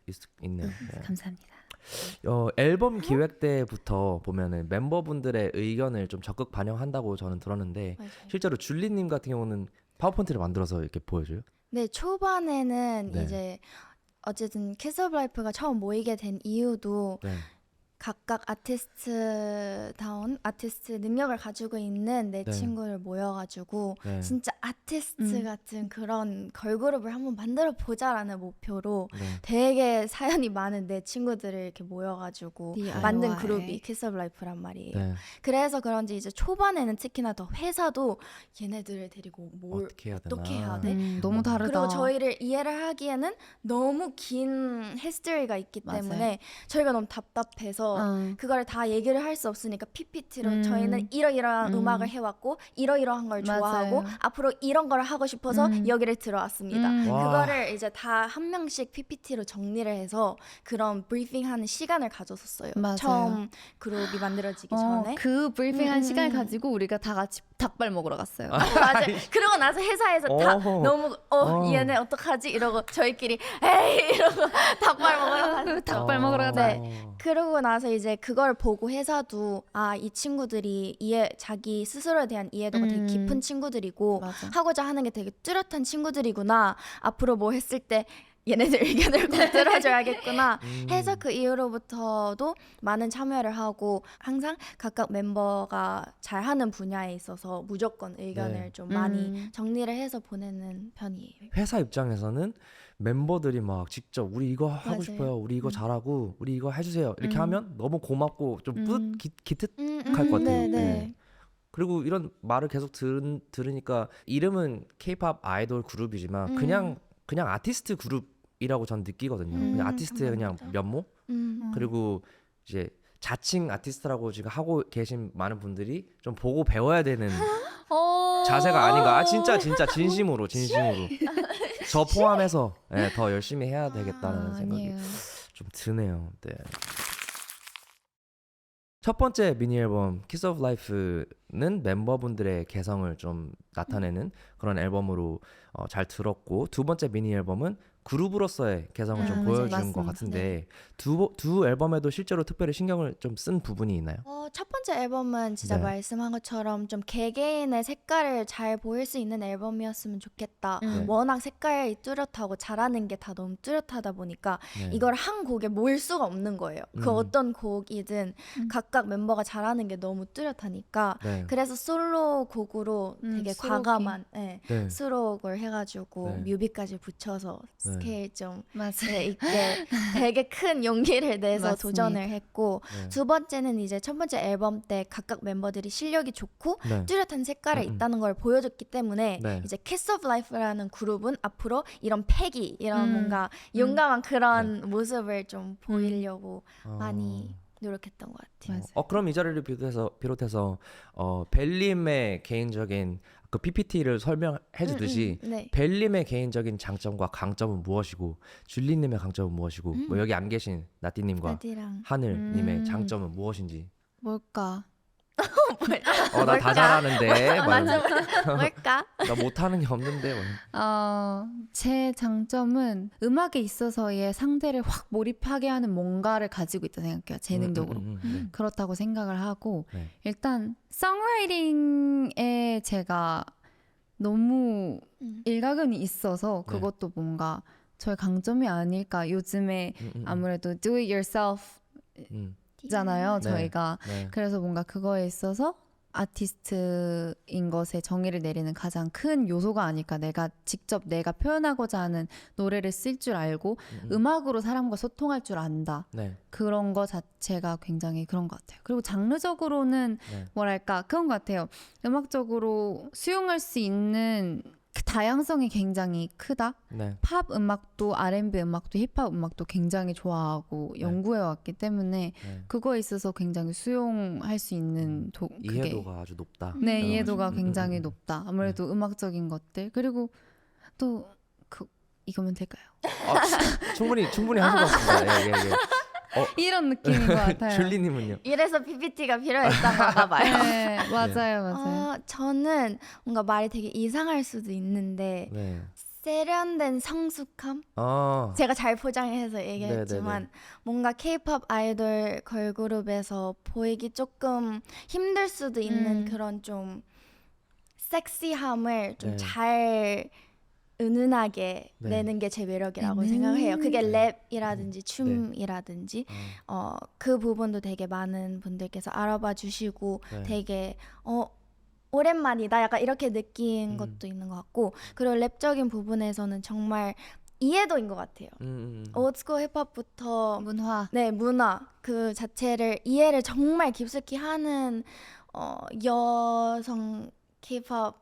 있네요. 네. 감사합니다. 앨범 기획 때부터 보면은 멤버분들의 의견을 좀 적극 반영한다고 저는 들었는데 맞아요. 실제로 줄리님 같은 경우는 파워포인트를 만들어서 이렇게 보여줘요? 네, 초반에는 네. 이제 어쨌든 키스 오브 라이프가 처음 모이게 된 이유도 네. 각각 아티스트다운 아티스트 능력을 가지고 있는 내 네. 친구를 모여가지고 네. 진짜 아티스트 같은 그런 걸그룹을 한번 만들어 보자라는 목표로 네. 되게 사연이 많은 내 친구들을 이렇게 모여가지고 DIY. 만든 그룹이 키스 오브 라이프란 말이에요. 네. 그래서 그런지 이제 초반에는 특히나 더 회사도 얘네들을 데리고 뭘 어떻게 해야 되나? 어떻게 해야 돼? 너무 다르다. 그리고 저희를 이해를 하기에는 너무 긴 히스토리가 있기 맞아요. 때문에 저희가 너무 답답해서 그걸 다 얘기를 할 수 없으니까 PPT로 저희는 이러이러한 음악을 해왔고 이러이러한 걸 좋아하고 맞아요. 앞으로 이런 걸 하고 싶어서 여기를 들어왔습니다. 와. 그거를 이제 다 한 명씩 PPT로 정리를 해서 그런 브리핑하는 시간을 가졌었어요. 맞아요. 처음 그룹이 만들어지기 전에. 그 브리핑한 시간을 가지고 우리가 다 같이 닭발 먹으러 갔어요. 맞아요. 그러고 나서 회사에서 다 어허. 너무 얘네 어떡하지 이러고 저희끼리 에이 이러고 닭발 먹으러 갔어요. 닭발 먹으러 가자. 네. 그러고 나서 이제 그걸 보고 회사도 이 친구들이 자기 스스로에 대한 이해도가 되게 깊은 친구들이고 맞아. 하고자 하는 게 되게 뚜렷한 친구들이구나. 앞으로 뭐 했을 때 얘네들 의견을 꼭 들어줘야겠구나 해서 그 이후로부터도 많은 참여를 하고 항상 각각 멤버가 잘하는 분야에 있어서 무조건 의견을 네. 좀 많이 정리를 해서 보내는 편이에요. 회사 입장에서는 멤버들이 막 직접 우리 이거 하고 맞아요. 싶어요. 우리 이거 잘하고 우리 이거 해주세요. 이렇게 하면 너무 고맙고 좀 기특할 것 같아요. 네, 네. 네. 그리고 이런 말을 계속 들으니까 이름은 K-pop 아이돌 그룹이지만 그냥 아티스트 그룹이라고 전 느끼거든요. 그냥 아티스트의 그냥 면모. 그리고 이제 자칭 아티스트라고 지금 하고 계신 많은 분들이 좀 보고 배워야 되는 자세가 아닌가. 진짜 진심으로 저 포함해서 더 열심히 해야 되겠다는 생각이 아니에요. 좀 드네요. 네. 첫 번째 미니 앨범 Kiss of Life는 멤버분들의 개성을 좀 나타내는 그런 앨범으로 잘 들었고, 두 번째 미니 앨범은 그룹으로서의 개성을 좀 보여준 맞습니다. 것 같은데 두 앨범에도 실제로 특별히 신경을 좀 쓴 부분이 있나요? 첫 번째 앨범은 진짜 네. 말씀한 것처럼 좀 개개인의 색깔을 잘 보일 수 있는 앨범이었으면 좋겠다. 네. 워낙 색깔이 뚜렷하고 잘하는 게 다 너무 뚜렷하다 보니까 네. 이걸 한 곡에 모일 수가 없는 거예요. 그 어떤 곡이든 각각 멤버가 잘하는 게 너무 뚜렷하니까 네. 그래서 솔로 곡으로 되게 수록이. 과감한 네. 수록을 해가지고 네. 뮤비까지 붙여서 네. 스케일 좀 맞아요. 있게 되게 큰 용기를 내서 맞습니다. 도전을 했고 네. 두 번째는 이제 첫 번째 앨범 때 각각 멤버들이 실력이 좋고 네. 뚜렷한 색깔이 있다는 걸 보여줬기 때문에 네. 이제 Kiss of Life라는 그룹은 앞으로 이런 패기 이런 뭔가 용감한 그런 모습을 좀 보이려고 많이 노력했던 것 같아요. 맞아요. 그럼 이 자리를 비롯해서 벨림의 개인적인 그 PPT를 설명해 주듯이 네. 벨림의 개인적인 장점과 강점은 무엇이고 줄리님의 강점은 무엇이고 뭐 여기 안 계신 나띠님과 나디랑 하늘님의 장점은 무엇인지. 뭘까? 나 다 잘하는데 뭘까? 나 못하는 게 없는데 제 장점은 음악에 있어서의 상대를 확 몰입하게 하는 뭔가를 가지고 있다 생각해요. 재능적으로. 그렇다고 생각을 하고 네. 일단 송라이팅에 제가 너무 일가견이 있어서 그것도 뭔가 저의 강점이 아닐까. 요즘에 아무래도 do it yourself 잖아요, 네. 저희가. 네. 그래서 뭔가 그거에 있어서 아티스트인 것에 정의를 내리는 가장 큰 요소가 아닐까. 내가 직접 내가 표현하고자 하는 노래를 쓸 줄 알고 음악으로 사람과 소통할 줄 안다. 네. 그런 거 자체가 굉장히 그런 것 같아요. 그리고 장르적으로는 네. 뭐랄까 그런 것 같아요. 음악적으로 수용할 수 있는 그 다양성이 굉장히 크다. 네. 팝 음악도 R&B 음악도 힙합 음악도 굉장히 좋아하고 연구해 왔기 때문에 네. 그거에 있어서 굉장히 수용할 수 있는 그게 이해도가 아주 높다. 네, 여러 이해도가 가지. 굉장히 높다. 아무래도 음악적인 것들 그리고 또 이거면 될까요? 충분히 하신 것 같습니다. 예. 이런 느낌인 것 같아요. 줄리님은요? 이래서 PPT가 필요했던가 봐요. 네, 맞아요. 저는 뭔가 말이 되게 이상할 수도 있는데 네. 세련된 성숙함? 아, 제가 잘 포장해서 얘기했지만 네네네. 뭔가 K-pop 아이돌 걸그룹에서 보이기 조금 힘들 수도 있는 그런 좀 섹시함을 좀 네. 잘 은은하게 네. 내는 게 제 매력이라고 생각해요. 그게 네. 랩이라든지 춤이라든지 그 부분도 되게 많은 분들께서 알아봐 주시고 네. 되게 오랜만이다 약간 이렇게 느낀 것도 있는 것 같고 그리고 랩적인 부분에서는 정말 이해도인 것 같아요. 올드스쿨 힙합부터 문화 그 자체를 이해를 정말 깊숙이 하는 여성 K-pop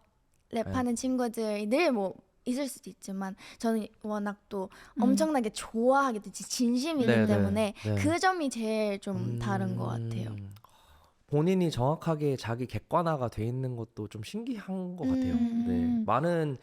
랩하는 친구들이 늘 뭐 있을 수도 있지만 저는 워낙 또 엄청나게 좋아하게 되지 진심이기 네네. 때문에 네. 그 점이 제일 좀 다른 것 같아요. 본인이 정확하게 자기 객관화가 돼 있는 것도 좀 신기한 것 같아요. 네. 많은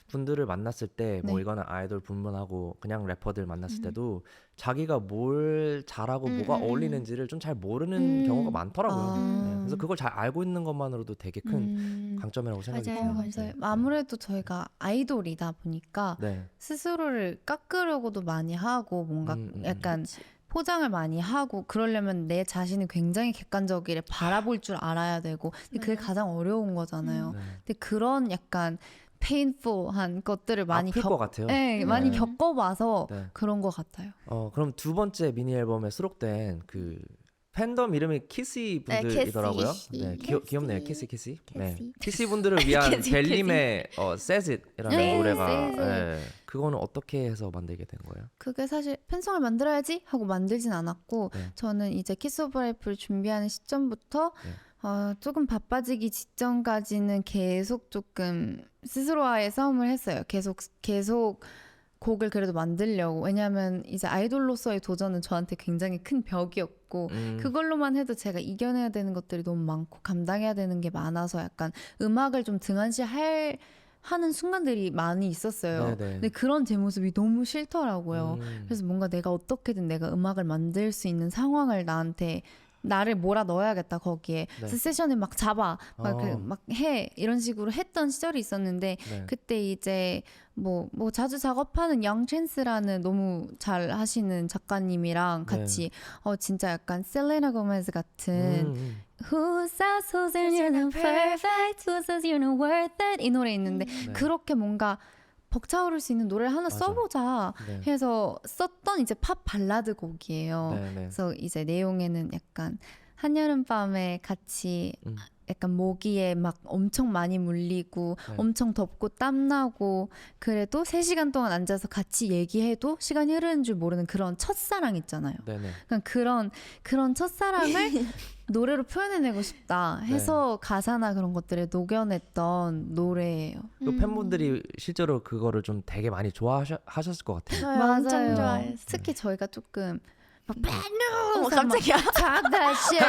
분들을 만났을 때 뭐 네. 이거는 아이돌 불문하고 그냥 래퍼들 만났을 때도 자기가 뭘 잘하고 뭐가 어울리는지를 좀 잘 모르는 경우가 많더라고요. 네. 그래서 그걸 잘 알고 있는 것만으로도 되게 큰 강점이라고 생각이 맞아요, 듭니다. 맞아요. 네. 아무래도 저희가 아이돌이다 보니까 네. 스스로를 깎으려고도 많이 하고 뭔가 약간 포장을 많이 하고 그러려면 내 자신이 굉장히 객관적이를 바라볼 줄 알아야 되고 근데 그게 가장 어려운 거잖아요. 네. 근데 그런 약간 painful한 것들을 많이 아플 것 같아요. 네, 많이 겪어봐서 네. 그런 것 같아요. 그럼 두 번째 미니 앨범에 수록된 그 팬덤 이름이 키시 분들이더라고요. 키시. 네, 귀엽네요. 키시. 네, 키시. 키시 분들을 위한 키시, 벨림의 Says It이라는 네, 노래가 Says It. 네, 그거는 어떻게 해서 만들게 된 거예요? 그게 사실 팬송을 만들어야지 하고 만들진 않았고 네. 저는 이제 키스 오브 라이프를 준비하는 시점부터 조금 바빠지기 직전까지는 계속 조금 스스로와의 싸움을 했어요. 계속 곡을 그래도 만들려고. 왜냐하면 이제 아이돌로서의 도전은 저한테 굉장히 큰 벽이었고 그걸로만 해도 제가 이겨내야 되는 것들이 너무 많고 감당해야 되는 게 많아서 약간 음악을 좀 하는 순간들이 많이 있었어요. 네네. 근데 그런 제 모습이 너무 싫더라고요. 그래서 뭔가 내가 어떻게든 내가 음악을 만들 수 있는 상황을 나를 몰아 넣어야겠다 거기에. 그래서 세션을 막 잡아 막 해 이런 식으로 했던 시절이 있었는데 네. 그때 이제 뭐 자주 작업하는 영챈스라는 너무 잘 하시는 작가님이랑 같이 진짜 약간 셀레나 고메즈 같은 Who says you're not perfect? Who says you're not worth it? 이 노래 있는데 그렇게 뭔가 벅차오를 수 있는 노래를 하나 맞아. 써보자 네. 해서 썼던 이제 팝 발라드 곡이에요. 네, 네. 그래서 이제 내용에는 약간 한여름밤에 같이 약간 모기에 막 엄청 많이 물리고 엄청 덥고 땀나고 그래도 3시간 동안 앉아서 같이 얘기해도 시간이 흐르는 줄 모르는 그런 첫사랑 있잖아요. 네네. 그러니까 그런 첫사랑을 노래로 표현해내고 싶다 해서 가사나 그런 것들을 녹여냈던 노래예요. 또 팬분들이 실제로 그거를 좀 되게 많이 좋아하셨을 것 같아요. 저요 엄청 좋아했어요. 특히 저희가 조금 막 어머 깜짝이야. Talk that shit.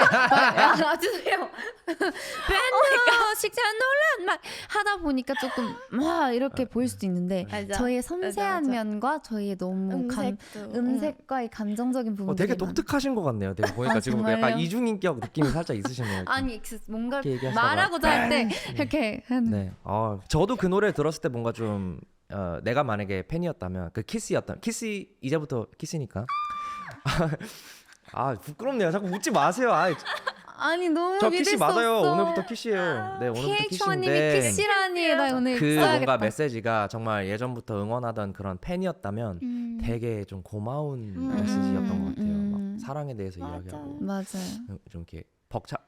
놔주세요. 밴드 식장 논란 막 하다 보니까 조금 막 이렇게 보일 수도 있는데 맞아. 저희의 섬세한 맞아. 면과 저희의 너무 음색도 음색과의 감정적인 부분들이 되게 독특하신 것 같네요. 되게 보니까 지금 정말요? 약간 이중인격 느낌이 살짝 있으시네요. 아니 뭔가 이렇게 얘기하시다가. 말하고자 할 때 이렇게 하는 네. 저도 그 노래 들었을 때 뭔가 좀 내가 만약에 팬이었다면 그 키스 이제부터 키스니까. 부끄럽네요. 자꾸 웃지 마세요. 아니 너무 저 믿을 키시 수 맞아요. 없어. 오늘부터 키시예요. 네, 오늘부터 PH원님이 키시인데 키시라니 나 오늘 그 써야겠다. 뭔가 메시지가 정말 예전부터 응원하던 그런 팬이었다면 되게 좀 고마운 메시지였던 것 같아요. 막 사랑에 대해서 맞아. 이야기하고 맞아요. 좀 이렇게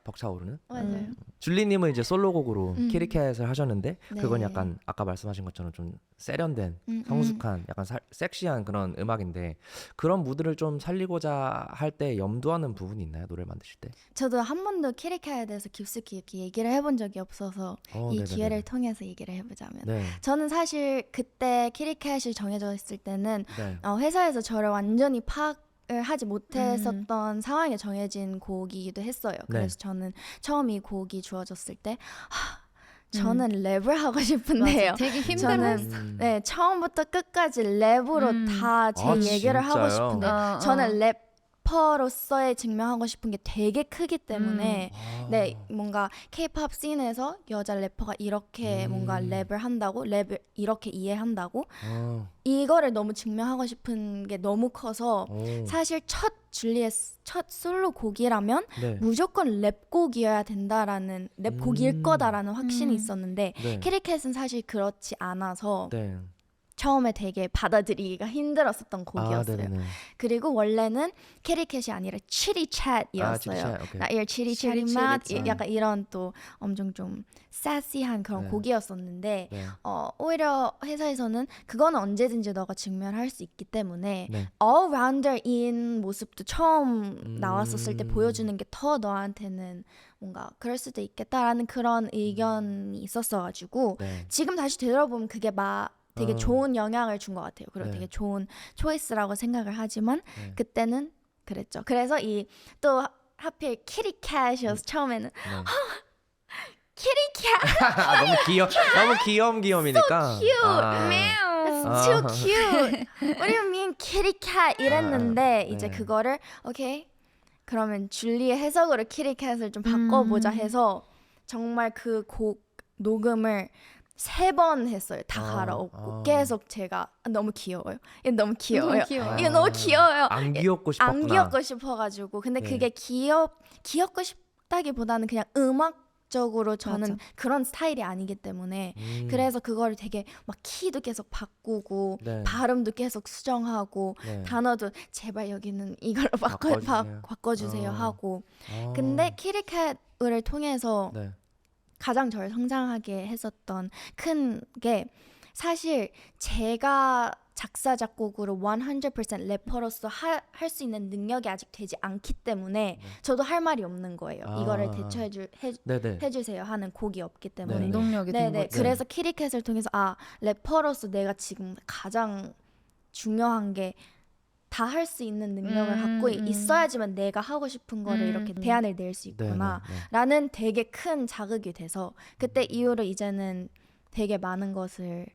벅차오르는. 맞아요. 줄리님은 이제 솔로곡으로 키리캣을 하셨는데 그건 네. 약간 아까 말씀하신 것처럼 좀 세련된 성숙한 약간 섹시한 그런 음악인데 그런 무드를 좀 살리고자 할 때 염두하는 부분이 있나요? 노래를 만드실 때? 저도 한 번도 키리카에 대해서 깊숙이 이렇게 얘기를 해본 적이 없어서 이 네네네. 기회를 통해서 얘기를 해보자면 네. 저는 사실 그때 키리캣이 정해져 있을 때는 네. 회사에서 저를 완전히 파악을 하지 못했었던 상황에 정해진 곡이기도 했어요. 그래서 저는 처음 이 곡이 주어졌을 때 저는 랩을 하고 싶은데요. 맞아. 되게 저는 힘들었어. 네 처음부터 끝까지 랩으로 다 제 아, 얘기를 하고 진짜요? 싶은데 저는 래퍼 래퍼로서의 증명하고 싶은 게 되게 크기 때문에 아. 네, 뭔가 K-pop 씬에서 여자 래퍼가 이렇게 뭔가 랩을 한다고, 랩을 이렇게 이해한다고, 아. 이거를 너무 증명하고 싶은 게 너무 커서 오. 사실 첫 줄리엣 첫 솔로 곡이라면 네. 무조건 랩곡이어야 된다라는 랩곡일 거다라는 확신이 있었는데 네. 캐리캣은 사실 그렇지 않아서 네. 처음에 되게 받아들이기가 힘들었었던 곡이었어요. 네네네. 그리고 원래는 캐리캣이 아니라 치리챗이었어요. 치리챗, 오케이. 나 일 치리챗이 맛 약간 이런 또 엄청 좀 사시한 그런 네. 곡이었었는데 네. 오히려 회사에서는 그거는 언제든지 너가 직면할 수 있기 때문에 네. allrounder인 모습도 처음 나왔었을 때 보여주는 게 더 너한테는 뭔가 그럴 수도 있겠다라는 그런 의견이 있었어가지고 네. 지금 다시 되돌아보면 그게 되게 좋은 영향을 준 것 같아요. 그리고 네. 되게 좋은 초이스라고 생각을 하지만 네. 그때는 그랬죠. 그래서 이 또 하필 키리캣이어서 처음에는 키리캣 너무 귀염귀염이니까. It's 아. too cute. What do you mean kitty cat? 이랬는데 이제 네. 그거를 오케이 그러면 줄리의 해석으로 kitty cat을 좀 바꿔보자 해서 정말 그 곡 녹음을 3번 했어요. 다 갈아엎고 계속 제가 너무 귀여워요. 이게 너무 귀여워요. 너무 귀여워요. 이게 너무 귀여워요. 안 귀엽고 싶었구나. 안 귀엽고 싶어가지고 근데 네. 그게 귀엽고 싶다기보다는 그냥 음악적으로 저는 맞아. 그런 스타일이 아니기 때문에 그래서 그거를 되게 막 키도 계속 바꾸고 네. 발음도 계속 수정하고 네. 단어도 제발 여기는 이걸로 바꿔주세요. 바꿔주세요 어. 하고 아. 근데 키리캣을 통해서 네. 가장 저를 성장하게 했었던 큰 게 사실 제가 작사 작곡으로 100% 래퍼로서 할 수 있는 능력이 아직 되지 않기 때문에 저도 할 말이 없는 거예요. 이거를 대처해 네네. 해주세요 하는 곡이 없기 네. 때문에 운동력이 된 네네 거지. 그래서 키리캣을 통해서 래퍼로서 내가 지금 가장 중요한 게 다 할 수 있는 능력을 갖고 있어야지만 내가 하고 싶은 거를 이렇게 대안을 낼 수 있구나 네. 라는 되게 큰 자극이 돼서 그때 이후로 이제는 되게 많은 것을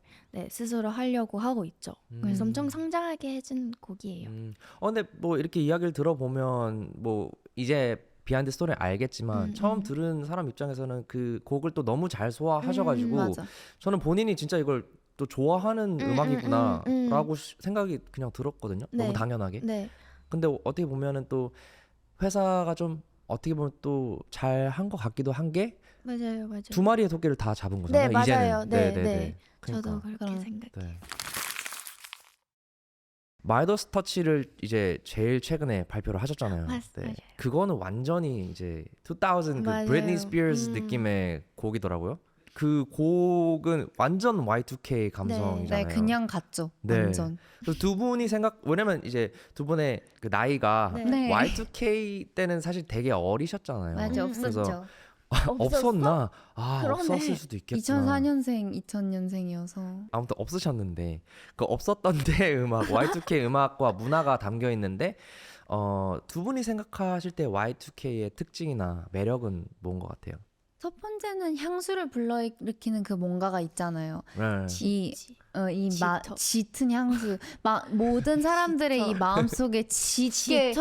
스스로 하려고 하고 있죠. 그래서 엄청 성장하게 해준 곡이에요. 근데 뭐 이렇게 이야기를 들어보면 뭐 이제 비하인드 스토리를 알겠지만 처음 들은 사람 입장에서는 그 곡을 또 너무 잘 소화하셔가지고 맞아. 저는 본인이 진짜 이걸 또 좋아하는 음악이구나라고 생각이 그냥 들었거든요. 네. 너무 당연하게. 네. 근데 어떻게 보면은 또 회사가 좀 어떻게 보면 또 잘 한 것 같기도 한 게 맞아요. 두 마리의 토끼를 다 잡은 거잖아요. 네, 맞아요. 이제는. 네, 네. 네. 그러니까. 저도 그렇게 그럼. 생각해요. 네. 마이더스 터치를 이제 제일 최근에 발표를 하셨잖아요. 맞아요. 그거는 완전히 이제 2000 그 맞아요. 브리트니 스피어스 느낌의 곡이더라고요. 그 곡은 완전 Y2K 감성이잖아요. 네, 그냥 갔죠. 네. 완전. 그래서 두 분이 왜냐면 이제 두 분의 그 나이가 네. 네. Y2K 때는 사실 되게 어리셨잖아요. 맞아, 그래서 없었죠. 없었나? 그러네. 없었을 수도 있겠구나. 2004년생, 2000년생이어서. 아무튼 없으셨는데 그 없었던 때 음악 Y2K 음악과 문화가 담겨 있는데 두 분이 생각하실 때 Y2K의 특징이나 매력은 뭔 것 같아요? 첫 번째는 향수를 불러일으키는 그 뭔가가 있잖아요. 네. 짙은 향수. 모든 사람들의 이 마음속에 짙게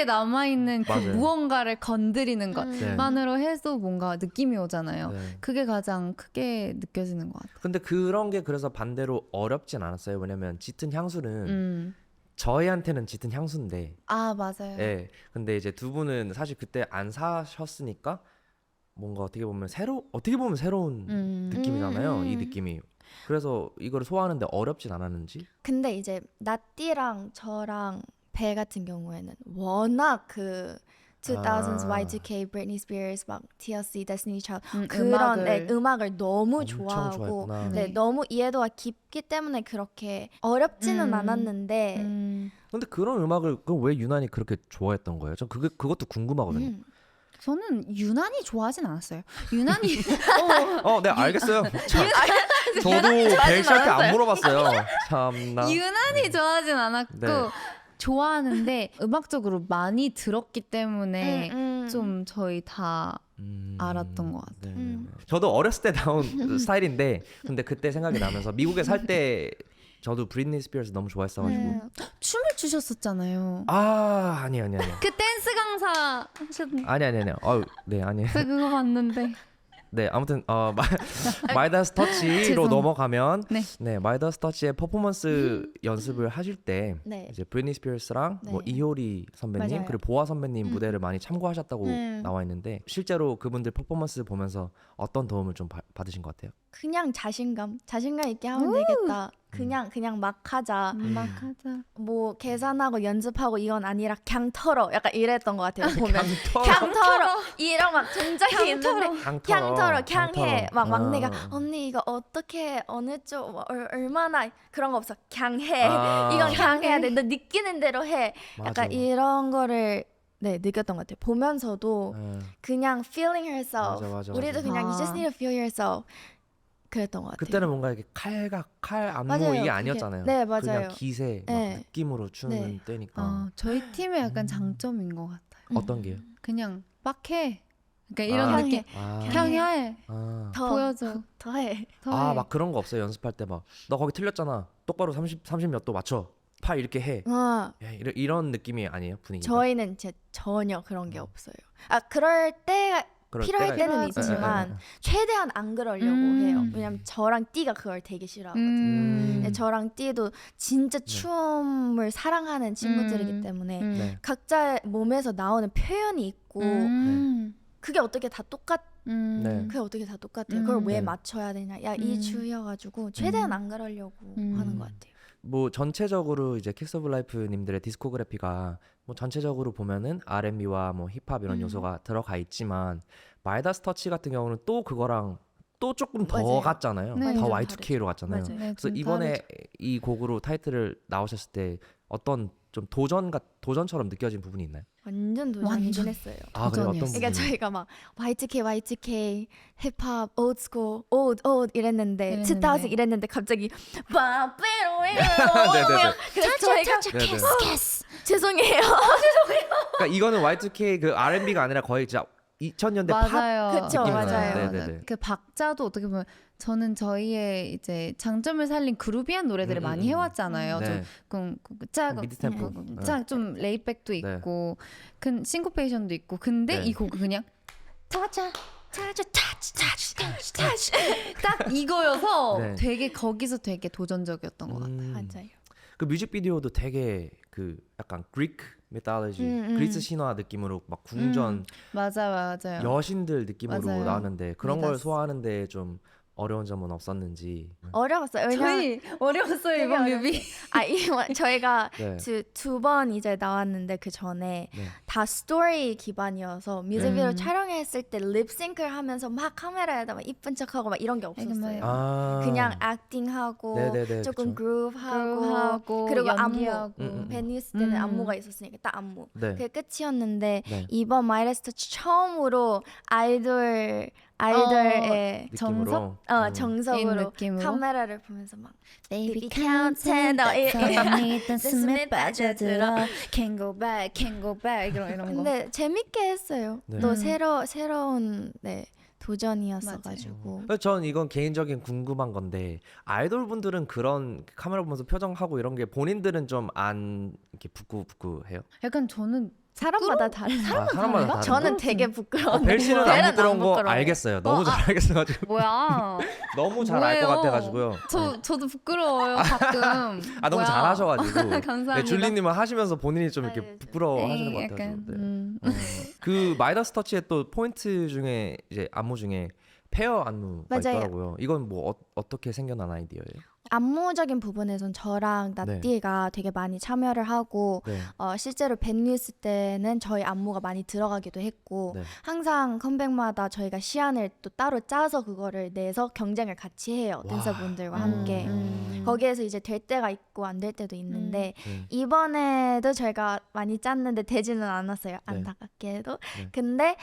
남아있는 그 맞아요. 무언가를 건드리는 네. 것만으로 해도 뭔가 느낌이 오잖아요. 네. 그게 가장 크게 느껴지는 것 같아요. 근데 그런 게 그래서 반대로 어렵진 않았어요. 왜냐면 짙은 향수는 저희한테는 짙은 향수인데 맞아요. 네. 근데 이제 두 분은 사실 그때 안 사셨으니까 뭔가 어떻게 보면 새로운 느낌이잖아요. 이 느낌이. 그래서 이거를 소화하는데 어렵진 않았는지. 근데 이제 나띠랑 저랑 배 같은 경우에는 워낙 그 2000s Y2K, Britney Spears, 막 TLC, Destiny Child 그런 음악을 너무 엄청 좋아하고 좋아했구나. 너무 이해도가 깊기 때문에 그렇게 어렵지는 않았는데 근데 그런 음악을 그럼 왜 유난히 그렇게 좋아했던 거예요? 전 그것도 궁금하거든요. 저는 유난히 좋아하진 않았어요. 유난히 네 알겠어요. 저도 벨씨한테 안 물어봤어요. 참나. 유난히 좋아하진 않았고 네. 좋아하는데 음악적으로 많이 들었기 때문에 좀 저희 다 알았던 것 같아요. 네. 저도 어렸을 때 나온 스타일인데 근데 그때 생각이 나면서 미국에 살 때 저도 브리트니 스피어스 너무 좋아했어가지고. 네. 춤을 추셨었잖아요. 아 아니요. 그 댄스 강사 하셨는데 아니. 네 아니. 저 그거 봤는데. 네 아무튼 마이다스 터치로 죄송. 넘어가면 네. 네 마이다스 터치의 퍼포먼스 연습을 하실 때 네. 이제 브리트니 스피어스랑 뭐 네. 이효리 선배님 맞아요. 그리고 보아 선배님 무대를 많이 참고하셨다고 네. 나와 있는데 실제로 그분들 퍼포먼스 보면서 어떤 도움을 좀 받으신 것 같아요? 그냥 자신감 있게 하면 되겠다. 그냥 막 하자. 막 하자. 뭐 계산하고 연습하고 이건 아니라 그냥 털어. 약간 이랬던 것 같아요. 보면 털어. 그냥 털어. 이런 막 동작이 있는데 그냥 털어. 그냥 해. 막 막내가 언니 이거 어떻게 어느 쪽 얼마나 그런 거 없어. 그냥 해. 이건 그냥 해야 돼. 너 느끼는 대로 해. 약간 이런 거를 네 느꼈던 것 같아요. 보면서도 그냥 feeling herself. 맞아. 우리도 그냥 you just need to feel yourself. 그랬던 것 같아요. 그때는 뭔가 이렇게 칼 안무 맞아요. 이게 그게- 아니었잖아요. 네, 맞아요. 그냥 기세 막 네. 느낌으로 추는 네. 때니까. 저희 팀의 약간 장점인 것 같아요. 어떤 게요? 그냥 막 해. 그러니까 이런 아. 느낌. 아, 그냥 해. 더 보여줘. 더해. 더 해. 막 그런 거 없어요. 연습할 때 막 너 거기 틀렸잖아. 똑바로 30 몇 도 맞춰. 팔 이렇게 해. 야, 이런 느낌이 아니에요 분위기가. 저희는 전혀 그런 게 없어요. 그럴 때 그럴 필요할 때가 때는 있- 있지만 최대한 안 그러려고 해요. 왜냐면 저랑 띠가 그걸 되게 싫어하거든요. 근데 저랑 띠도 진짜 춤을 사랑하는 친구들이기 때문에 네. 각자의 몸에서 나오는 표현이 있고 그게 어떻게 다 네. 그게 어떻게 다 똑같아요. 그걸 왜 네. 맞춰야 되냐? 야, 이 주여가지고 최대한 안 그러려고 하는 것 같아요. 뭐 전체적으로 이제 킥스 오브 라이프 님들의 디스코그래피가 뭐 전체적으로 보면은 R&B와 뭐 힙합 이런 요소가 들어가 있지만 마이다스 터치 같은 경우는 또 그거랑 또 조금 더 맞아요. 갔잖아요. 네. 더 완전 Y2K로 갔잖아요. 맞아요. 네, 그래서 좀 이번에 다르죠. 이 곡으로 타이틀을 나오셨을 때 어떤 좀 도전처럼 느껴진 부분이 있나요? 완전 도전이긴 완전. 했어요. 아 그래요? 어떤 도전이었어요. 부분이? 그러니까 저희가 막 Y2K, 힙합, 올드스쿨, old 이랬는데 2000 이랬는데 갑자기 네네네. 그래서 저희가 네네. 죄송해요. 그러니까 이거는 Y2K 그 R&B가 아니라 거의 진짜 2000년대 팝 맞아요. 그쵸, 느낌이 맞아요. 나요. 네네네. 그 박자도 어떻게 보면 저는 저희의 이제 장점을 살린 그루비한 노래들을 많이 해왔잖아요. 네. 좀 짝, 미드 템포. 좀 레이백도 네. 있고, 싱코페이션도 있고. 근데 네. 이 곡은 그냥 타자. 딱 이거여서 네. 되게 거기서 되게 도전적이었던 것 같아요. 맞아요. 그 뮤직비디오도 되게 그 약간 그리크 미탈로지, 그리스 신화 느낌으로 막 궁전 맞아요. 여신들 느낌으로 맞아요. 나왔는데 그런 걸 미다스. 소화하는데 좀 어려운 점은 없었는지. 어려웠어요. 왜냐면 저희 어려웠어요 이번 되게 뮤비. 저희가 네. 두 번 이제 나왔는데 그 전에 네. 다 스토리 기반이어서 뮤직비디오 촬영했을 때 립싱크를 하면서 막 카메라에다 막 이쁜 척하고 막 이런 게 없었어요. 아. 그냥 액팅하고 네네네, 조금 그쵸. 그루브하고 그리고 연기하고. 안무 베니스 때는 안무가 있었으니까 딱 안무 네. 그게 끝이었는데 네. 이번 마이다스 터치 처음으로 아이돌의 느낌으로. 정석으로 느낌으로? 카메라를 보면서 막 Baby counted 사랑이 숨에 숨에 빠져들어. 빠져들어 Can't go back 이런 거. 근데 재밌게 했어요. 네. 또 새로운 도전이었어가지고 전 이건 개인적인 궁금한 건데 아이돌 분들은 그런 카메라 보면서 표정하고 이런 게 본인들은 좀 안 이렇게 부끄해요? 약간 저는 사람마다 다른. 사람마다 다른가? 저는 되게 부끄러운데 벨 씨는 벨은 안 부끄러운 거 부끄러워. 알겠어요. 너무 잘 알겠어가지고 뭐야? 너무 잘 알 것 뭐예요? 같아가지고요. 저도 부끄러워요 가끔. 너무 뭐야? 잘하셔가지고. 감사합니다. 네, 줄리님은 하시면서 본인이 좀 이렇게 네. 부끄러워하시는 것 에이, 같아요. 약간, 그 마이다스 터치의 또 포인트 중에 이제 안무 중에 페어 안무가 맞아요. 있더라고요. 이건 뭐 어떻게 생겨난 아이디어예요? 안무적인 부분에선 저랑 나띠가 되게 많이 참여를 하고 네. 실제로 밴뉴스 때는 저희 안무가 많이 들어가기도 했고 네. 항상 컴백마다 저희가 시안을 또 따로 짜서 그거를 내서 경쟁을 같이 해요. 댄서분들과 함께. 거기에서 이제 될 때가 있고 안 될 때도 있는데 이번에도 저희가 많이 짰는데 되지는 않았어요. 안타깝게도. 네. 근데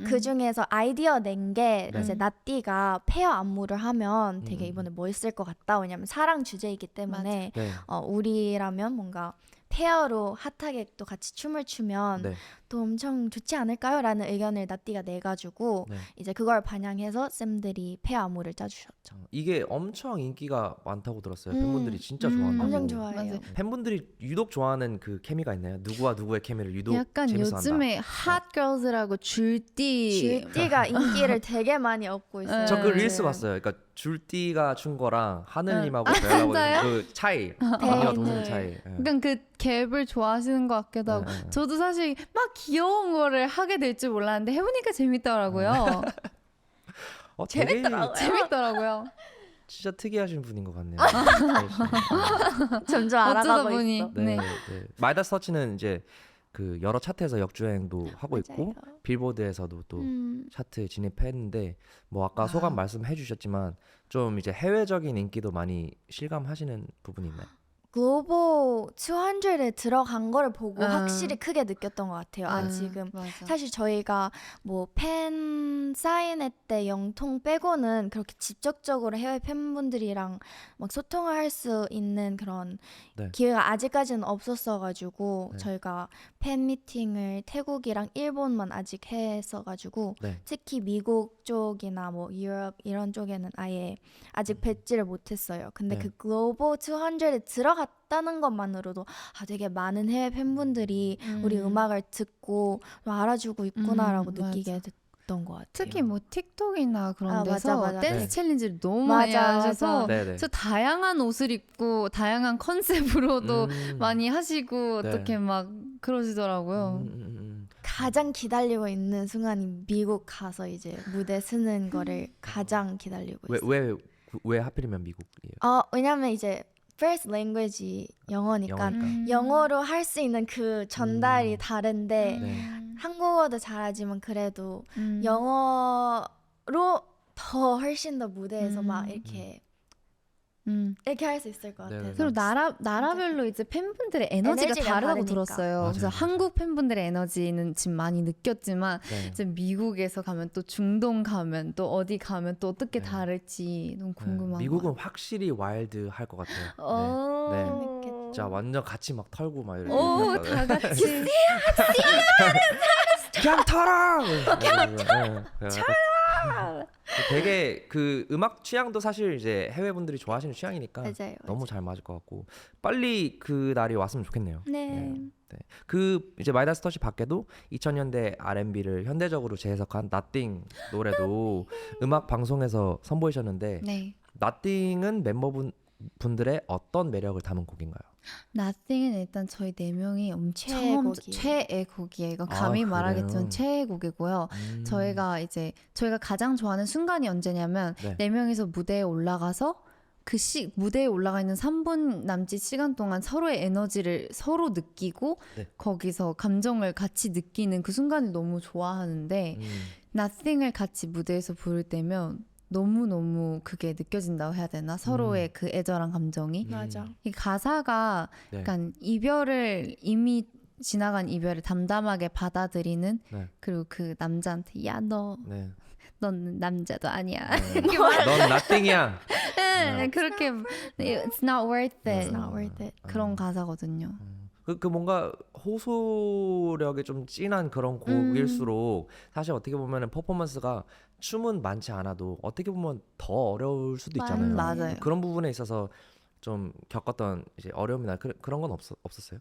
그 중에서 아이디어 낸 게 네. 이제 나띠가 페어 안무를 하면 되게 이번에 멋있을 것 같다. 왜냐면 사랑 주제이기 때문에 네. 우리라면 뭔가 페어로 핫하게 또 같이 춤을 추면 네. 또 엄청 좋지 않을까요? 라는 의견을 나띠가 내가지고 네. 이제 그걸 반영해서 쌤들이 폐암호를 짜주셨죠. 이게 엄청 인기가 많다고 들었어요. 팬분들이 진짜 좋아한다고. 엄청 좋아해요. 맞아요. 팬분들이 유독 좋아하는 그 케미가 있나요? 누구와 누구의 케미를 유독 약간 재밌어한다. 요즘에 핫걸즈라고 줄띠 줄띠가 인기를 되게 많이 얻고 있어요. 저 그 네. 릴스 봤어요. 그러니까 줄띠가 춘 거랑 하늘님하고 저하고 진짜요? 그 차이, 언니와 동생 네. 차이. 예. 약간 그 갭을 좋아하시는 것 같기도 하고 네. 저도 사실 막 귀여운 거를 하게 될 줄 몰랐는데 해보니까 재밌더라고요. 되게 재밌더라고요. 재밌더라고요. 진짜 특이하신 분인 것 같네요. 점점 어쩌다 알아가고 보니. 있어. 네, 네. 네. 마이다스 터치는 이제 그 여러 차트에서 역주행도 하고 있고 맞아요. 빌보드에서도 또 음, 차트 진입했는데 뭐 아까 소감 말씀해 주셨지만 좀 이제 해외적인 인기도 많이 실감하시는 부분이 있나요? 글로벌 200에 들어간 거를 보고 아. 확실히 크게 느꼈던 것 같아요. 지금 맞아. 사실 저희가 뭐 팬 사인회 때 영통 빼고는 그렇게 직접적으로 해외 팬분들이랑 막 소통을 할 수 있는 그런 네. 기회가 아직까지는 없었어가지고 네. 저희가 팬 미팅을 태국이랑 일본만 아직 했어가지고 네. 특히 미국 쪽이나 뭐 유럽 이런 쪽에는 아예 아직 뵙지를 못했어요. 근데 네. 그 글로벌 200에 들어갔다는 것만으로도 되게 많은 해외 팬분들이 우리 음악을 듣고 좀 알아주고 있구나라고 맞아. 느끼게 됐던 것 같아요. 특히 뭐 틱톡이나 그런 아, 데서 맞아. 댄스 네. 챌린지를 너무 많이 맞아, 하셔서 맞아. 네네. 저 다양한 옷을 입고 다양한 컨셉으로도 많이 하시고 네. 어떻게 막 그러시더라고요. 가장 기다리고 있는 순간이 미국 가서 이제 무대 쓰는 거를 가장 기다리고 있어요. 왜 하필이면 미국이에요? 왜냐면 이제 first language 영어니까 영어니까. 영어로 할 수 있는 그 전달이 다른데 네. 한국어도 잘하지만 그래도 음. 영어로 더 훨씬 더 무대에서 막 이렇게 할 수 있을 것 같아요. 네네. 그리고 나라별로 이제 팬분들의 에너지가 에너지가 다르다고 다르니까. 들었어요. 맞아요, 그래서 맞아요. 한국 팬분들의 에너지는 지금 많이 느꼈지만 네. 이제 미국에서 가면 또 중동 가면 또 어디 가면 또 어떻게 네. 다를지 너무 네. 궁금한 거. 미국은 확실히 와일드 할 것 같아요. 네. 네. 진짜 완전 같이 막 털고 막 이렇게. 오, 했다가. 다 같이. 그냥 털어. 그냥 털어. 되게 그 음악 취향도 사실 이제 해외 분들이 좋아하시는 취향이니까 맞아요. 너무 잘 맞을 것 같고 빨리 그 날이 왔으면 좋겠네요. 네. 그 이제 마이다스 터치 밖에도 2000년대 R&B를 현대적으로 재해석한 Nothing 노래도 음악 방송에서 선보이셨는데 네. Nothing은 멤버분들의 어떤 매력을 담은 곡인가요? Nothing은 일단 저희 네 명이 최애 엄청 곡이에요. 최애 곡이에요. 이건 감히 그래요? 말하겠지만 최애 곡이고요. 저희가 가장 좋아하는 순간이 언제냐면 네. 네 명이서 무대에 올라가서 무대에 올라가 있는 3분 남짓 시간 동안 서로의 에너지를 서로 느끼고 네. 거기서 감정을 같이 느끼는 그 순간을 너무 좋아하는데 Nothing을 같이 무대에서 부를 때면 너무너무 그게 느껴진다고 해야 되나? 서로의 그 애절한 감정이. 맞아. 이 가사가 네. 약간 이미 지나간 이별을 담담하게 받아들이는 네. 그리고 그 남자한테 네. 넌 남자도 아니야. 네. 넌 Nothing이야. 그렇게 It's not worth it. It's not worth it. 그런 가사거든요. 그 뭔가 호소력이 좀 진한 그런 곡일수록 사실 어떻게 보면은 퍼포먼스가 춤은 많지 않아도 어떻게 보면 더 어려울 수도 있잖아요. 맞아요. 그런 부분에 있어서 좀 겪었던 이제 어려움이나 그런 건 없었어요?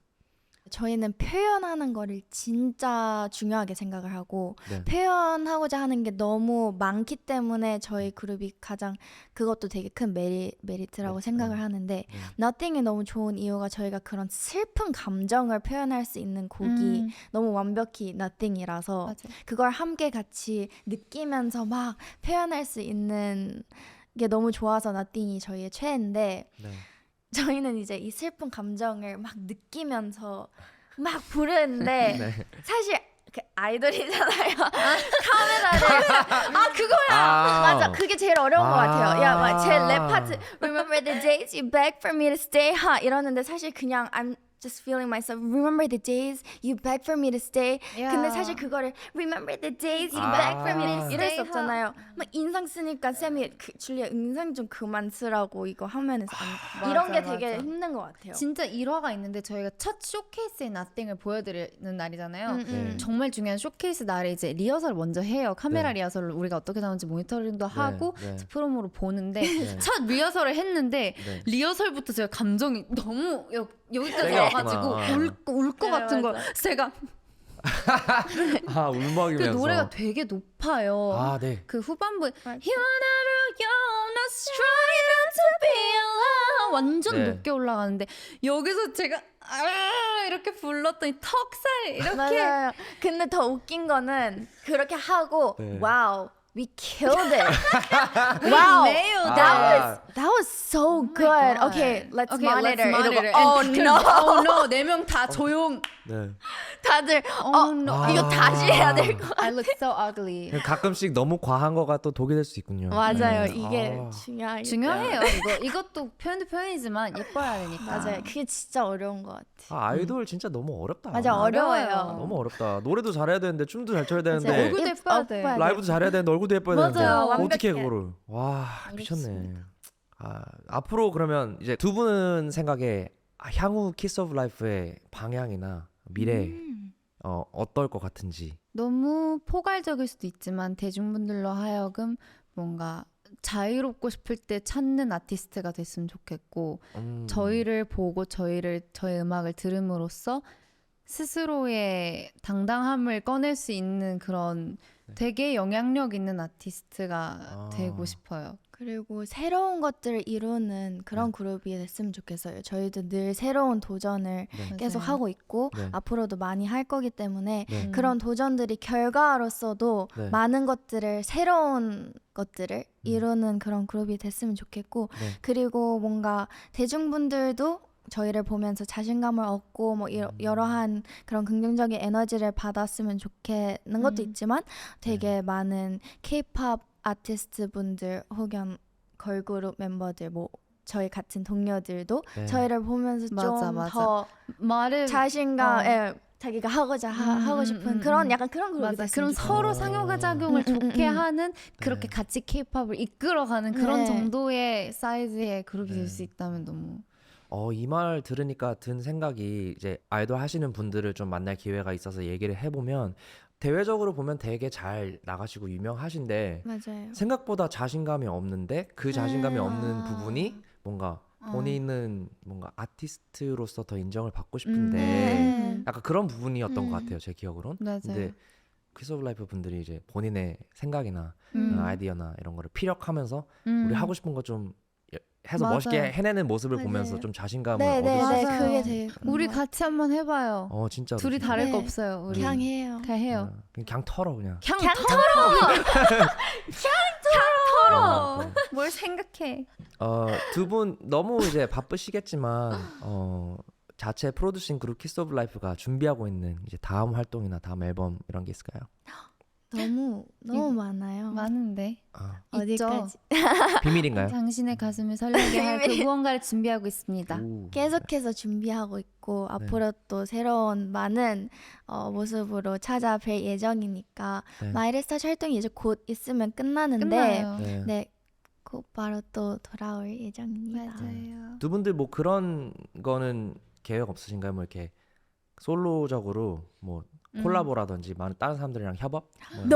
저희는 표현하는 거를 진짜 중요하게 생각을 하고 네. 표현하고자 하는 게 너무 많기 때문에 저희 그룹이 가장 그것도 되게 큰 메리트라고 네. 생각을 하는데 Nothing이 너무 좋은 이유가 저희가 그런 슬픈 감정을 표현할 수 있는 곡이 너무 완벽히 Nothing이라서 맞아요. 그걸 함께 같이 느끼면서 막 표현할 수 있는 게 너무 좋아서 Nothing이 저희의 최애인데 네. 저희는 이제 이 슬픈 감정을 막 느끼면서 막 부르는데 네. 사실 그 아이돌이잖아요. 카메라를 그거야. 맞아. 그게 제일 어려운 것 같아요. 야, 제 랩 파트 Remember the days you begged for me to stay hot 이러는데 사실 그냥 just feeling myself. Remember the days you begged for me to stay. Yeah. 근데 사실 그거를 remember the days you 아. begged for me to stay 이럴 수 Stay 없잖아요. 막 인상 쓰니까 쌤이 줄리아 인상 좀 그만 쓰라고 이거 화면에서 안, 이런 게 되게 맞아. 힘든 것 같아요. 진짜 일화가 있는데 저희가 첫 쇼케이스인 나띵을 보여드리는 날이잖아요. 네. 정말 중요한 쇼케이스 날에 이제 리허설을 먼저 해요. 카메라 네. 리허설을 우리가 어떻게 나오는지 모니터링도 하고 네. 프로모로 보는데 네. 첫 리허설을 했는데 네. 리허설부터 제가 감정이 너무 여기까지 세게 와가지고 왔구나. 울 것 네, 같은 거 맞아. 제가 아 그 울먹이면서. 노래가 되게 높아요. 아 네. 그 후반부 맞아. You never you're not strong enough to be alone 완전 네. 높게 올라가는데 여기서 제가 이렇게 불렀더니 턱살 이렇게 맞아요. 근데 더 웃긴 거는 그렇게 하고 네. wow, we killed it. wow, nailed 아. that was so my good. God. Okay, let's Okay, monitor. let's 이러고, monitor. oh And no. oh no, 네 명 다 조용. 네. 다들 Oh no. 아. 이거 다시 해야 될 거. I look so ugly. 가끔씩 너무 과한 거가 또 독이 될 수 있군요. 맞아요. 네. 이게 아. 중요해요. 중요해요. 이것도 표현도 표현이지만 예뻐야 되니까. 맞아요. 그게 진짜 어려운 것 같아. 아이돌 진짜 너무 어렵다. 맞아, 어려워요. 너무 어렵다. 노래도 잘해야 되는데 춤도 잘 춰야 맞아요. 되는데 얼굴도 예뻐야 돼. 라이브도 잘해야 되는데 얼굴도 예뻐야 맞아요. 되는데 어떻게 해 완벽해. 그거를. 와 미쳤네. 어렵습니다. 아, 앞으로 그러면 이제 두 분 생각에 향후 키스 오브 라이프의 방향이나 미래 어떨 것 같은지. 너무 포괄적일 수도 있지만 대중분들로 하여금 뭔가 자유롭고 싶을 때 찾는 아티스트가 됐으면 좋겠고 저희를 보고 저희 음악을 들음으로써 스스로의 당당함을 꺼낼 수 있는 그런 되게 영향력 있는 아티스트가 되고 싶어요. 그리고 새로운 것들을 이루는 그런 네. 그룹이 됐으면 좋겠어요. 저희도 늘 새로운 도전을 네. 계속 맞아요. 하고 있고 네. 앞으로도 많이 할 거기 때문에 네. 그런 도전들이 결과로서도 네. 많은 것들을 새로운 것들을 이루는 그런 그룹이 됐으면 좋겠고 네. 그리고 뭔가 대중분들도 저희를 보면서 자신감을 얻고 뭐 여러한 그런 긍정적인 에너지를 받았으면 좋겠는 것도 있지만 되게 많은 K-pop 아티스트 분들 혹은 걸그룹 멤버들 뭐 저희 같은 동료들도 네. 저희를 보면서 맞아, 좀 맞아. 더 말을 자신감에 자기가 하고자 하고 싶은 그런 약간 그런 그룹이 맞아. 됐으면 그럼 좋겠어요. 서로 상호작용을 좋게 하는 그렇게 네. 같이 케이팝을 이끌어가는 그런 네. 정도의 사이즈의 그룹이 네. 될 수 있다면 너무 이 말 들으니까 든 생각이 이제 아이돌 하시는 분들을 좀 만날 기회가 있어서 얘기를 해보면 대외적으로 보면 되게 잘 나가시고 유명하신데 맞아요. 생각보다 자신감이 없는데 그 자신감이 없는 부분이 뭔가 어. 본인은 뭔가 아티스트로서 더 인정을 받고 싶은데 네. 약간 그런 부분이었던 것 같아요 제 기억으론. 맞아요. 근데 키스 오브 라이프 분들이 이제 본인의 생각이나 음. 아이디어나 이런 거를 피력하면서 음. 우리 하고 싶은 거 좀 해서 맞아요. 멋있게 해내는 모습을 맞아요. 보면서 좀 자신감을 네네네 얻을 수 있어요. 맞아요. 그게 되게 우리 같이 한번 해봐요. 진짜로 둘이 진짜. 다를 네. 거 없어요. 우리 그냥 해요. 그냥 해요. 그냥 털어 그냥. 그냥 어, 네. 뭘 생각해? 두 분 너무 이제 바쁘시겠지만 자체 프로듀싱 그룹 키스 오브 라이프가 준비하고 있는 이제 다음 활동이나 다음 앨범 이런 게 있을까요? 너무 많아요. 많은데 어디까지? 비밀인가요? 당신의 가슴을 설레게 할 그 무언가를 준비하고 있습니다. 오. 계속해서 준비하고 있고 앞으로 또 새로운 많은 모습으로 찾아뵐 예정이니까 네. 마이리스타 활동이 이제 곧 있으면 끝나는데 끝나요. 네. 네 곧바로 또 돌아올 예정입니다. 맞아요. 두 분들 뭐 그런 거는 계획 없으신가요? 뭐 이렇게 솔로적으로 뭐 콜라보라든지 많은 다른 사람들이랑 협업? 뭐 이런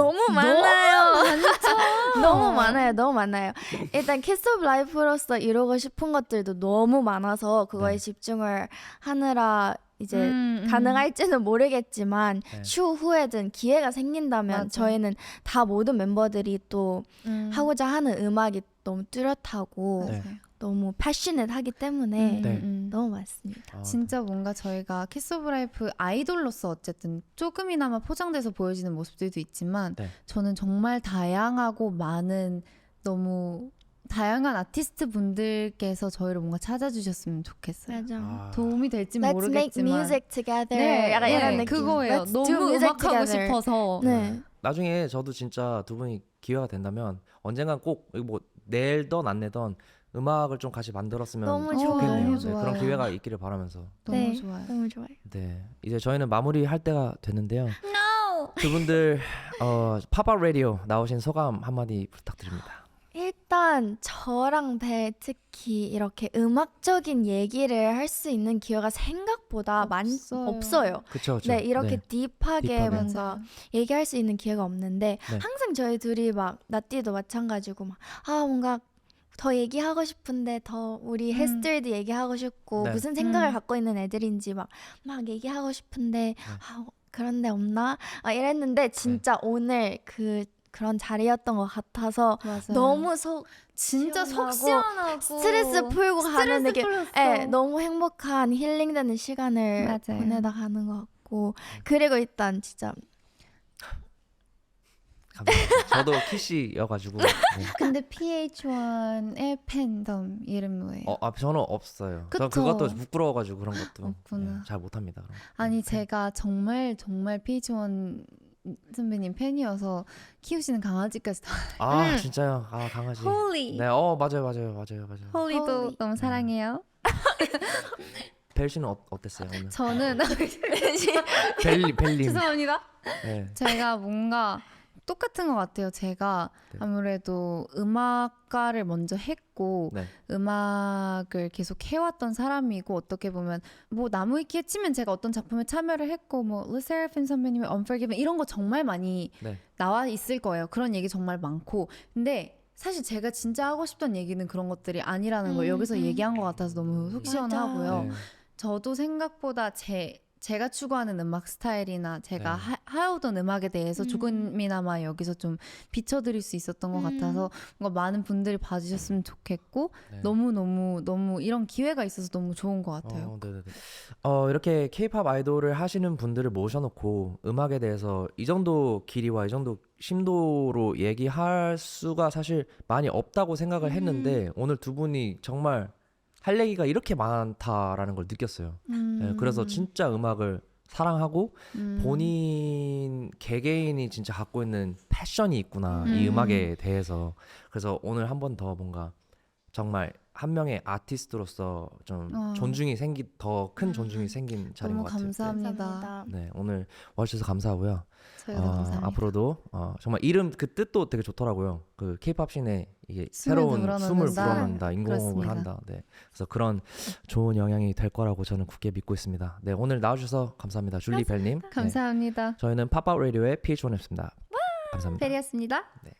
너무 많아요. 너무 많아요. 일단 키스 오브 라이프로서 이루고 싶은 것들도 너무 많아서 그거에 네. 집중을 하느라 이제 가능할지는 모르겠지만 네. 추후에든 기회가 생긴다면 맞아. 저희는 다 모든 멤버들이 또 하고자 하는 음악이 너무 뚜렷하고 네. 맞아요. 너무 패셔넷하기 때문에 네. 너무 많습니다. 진짜 뭔가 저희가 키스 오브 라이프 아이돌로서 어쨌든 조금이나마 포장돼서 보여지는 모습들도 있지만 네. 저는 정말 다양하고 많은 너무 다양한 아티스트 분들께서 저희를 뭔가 찾아주셨으면 좋겠어요. 맞아. 도움이 될지 Let's make 모르겠지만 music together. 네, 약간 네, 이런 느낌. 그거예요. Let's do 너무 music 음악하고 together. 싶어서 네. 나중에 저도 진짜 두 분이 기회가 된다면 언젠간 꼭 뭐 내던 안 내던 음악을 좀 같이 만들었으면 너무 좋겠네요. 좋아요. 너무 네, 좋아요. 그런 기회가 있기를 바라면서. 너무 네, 좋아요. 너무 좋아요. 네, 이제 저희는 마무리할 때가 됐는데요. No. 두 분들 팝업 라디오 나오신 소감 한마디 부탁드립니다. 일단 저랑 배 특히 이렇게 음악적인 얘기를 할 수 있는 기회가 생각보다 없어요. 그렇죠. 네, 이렇게 딥하게 딥하게. 뭔가 맞아요. 얘기할 수 있는 기회가 없는데 네. 항상 저희 둘이 막 나띠도 마찬가지고 막 뭔가 더 얘기하고 싶은데 더 우리 헤스들도 얘기하고 싶고 네. 무슨 생각을 갖고 있는 애들인지 막 얘기하고 싶은데 그런데 없나? 이랬는데 진짜 오늘 그런 자리였던 것 같아서 맞아요. 너무 진짜 속 시원하고 시원하고 스트레스 풀고 가는 되게 너무 행복한 힐링되는 시간을 맞아요. 보내다 가는 것 같고 그리고 일단 진짜 감사합니다. 저도 키씨여가지고. 네. 근데 PH1의 팬덤 이름 뭐예요? 저는 없어요. 저 그쵸. 그것도 부끄러워가지고 그런 것도 없구나. 잘 못합니다. 그런 거. 아니 제가 정말 PH1 선배님 팬이어서 키우시는 강아지까지 다 진짜요? 강아지. 홀리. 네, 맞아요. 홀리도 홀리. 너무 사랑해요. 벨 씨는 어땠어요 오늘? 저는 벨님. 죄송합니다. 네. 제가 뭔가 똑같은 것 같아요. 제가 네. 아무래도 음악가를 먼저 했고 네. 음악을 계속 해왔던 사람이고 어떻게 보면 뭐 나무위키에 치면 제가 어떤 작품에 참여를 했고 뭐 르세라핌 선배님의 Unforgiven 이런 거 정말 많이 네. 나와 있을 거예요. 그런 얘기 정말 많고 근데 사실 제가 진짜 하고 싶던 얘기는 그런 것들이 아니라는 걸 여기서 얘기한 것 같아서 너무 속 시원하고요. 네. 저도 생각보다 제가 추구하는 음악 스타일이나 제가 하오던 음악에 대해서 조금이나마 여기서 좀 비춰드릴 수 있었던 것 같아서 뭔가 많은 분들이 봐주셨으면 좋겠고 네. 너무 이런 기회가 있어서 너무 좋은 것 같아요. 네네네. 이렇게 K-팝 아이돌을 하시는 분들을 모셔놓고 음악에 대해서 이 정도 길이와 이 정도 심도로 얘기할 수가 사실 많이 없다고 생각을 했는데 오늘 두 분이 정말 할 얘기가 이렇게 많다라는 걸 느꼈어요. 네, 그래서 진짜 음악을 사랑하고 본인 개개인이 진짜 갖고 있는 패션이 있구나 이 음악에 대해서. 그래서 오늘 한 번 더 뭔가 정말 한 명의 아티스트로서 좀 존중이 더 큰 존중이 생긴 자리인 너무 것 같아요. 감사합니다. 네, 오늘 와주셔서 감사하고요. 저희가 감사합니다. 앞으로도 정말 이름 그 뜻도 되게 좋더라고요. 그 K-팝 씬에 이게 숨을 새로운 불어넣는다. 숨을 불어넣는다, 인공호흡을 그렇습니다. 한다. 네, 그래서 그런 좋은 영향이 될 거라고 저는 굳게 믿고 있습니다. 네, 오늘 나와주셔서 감사합니다, 줄리 벨님. 네, 감사합니다. 저희는 팝업 라디오의 PH1였습니다. 감사합니다. 베리였습니다. 네.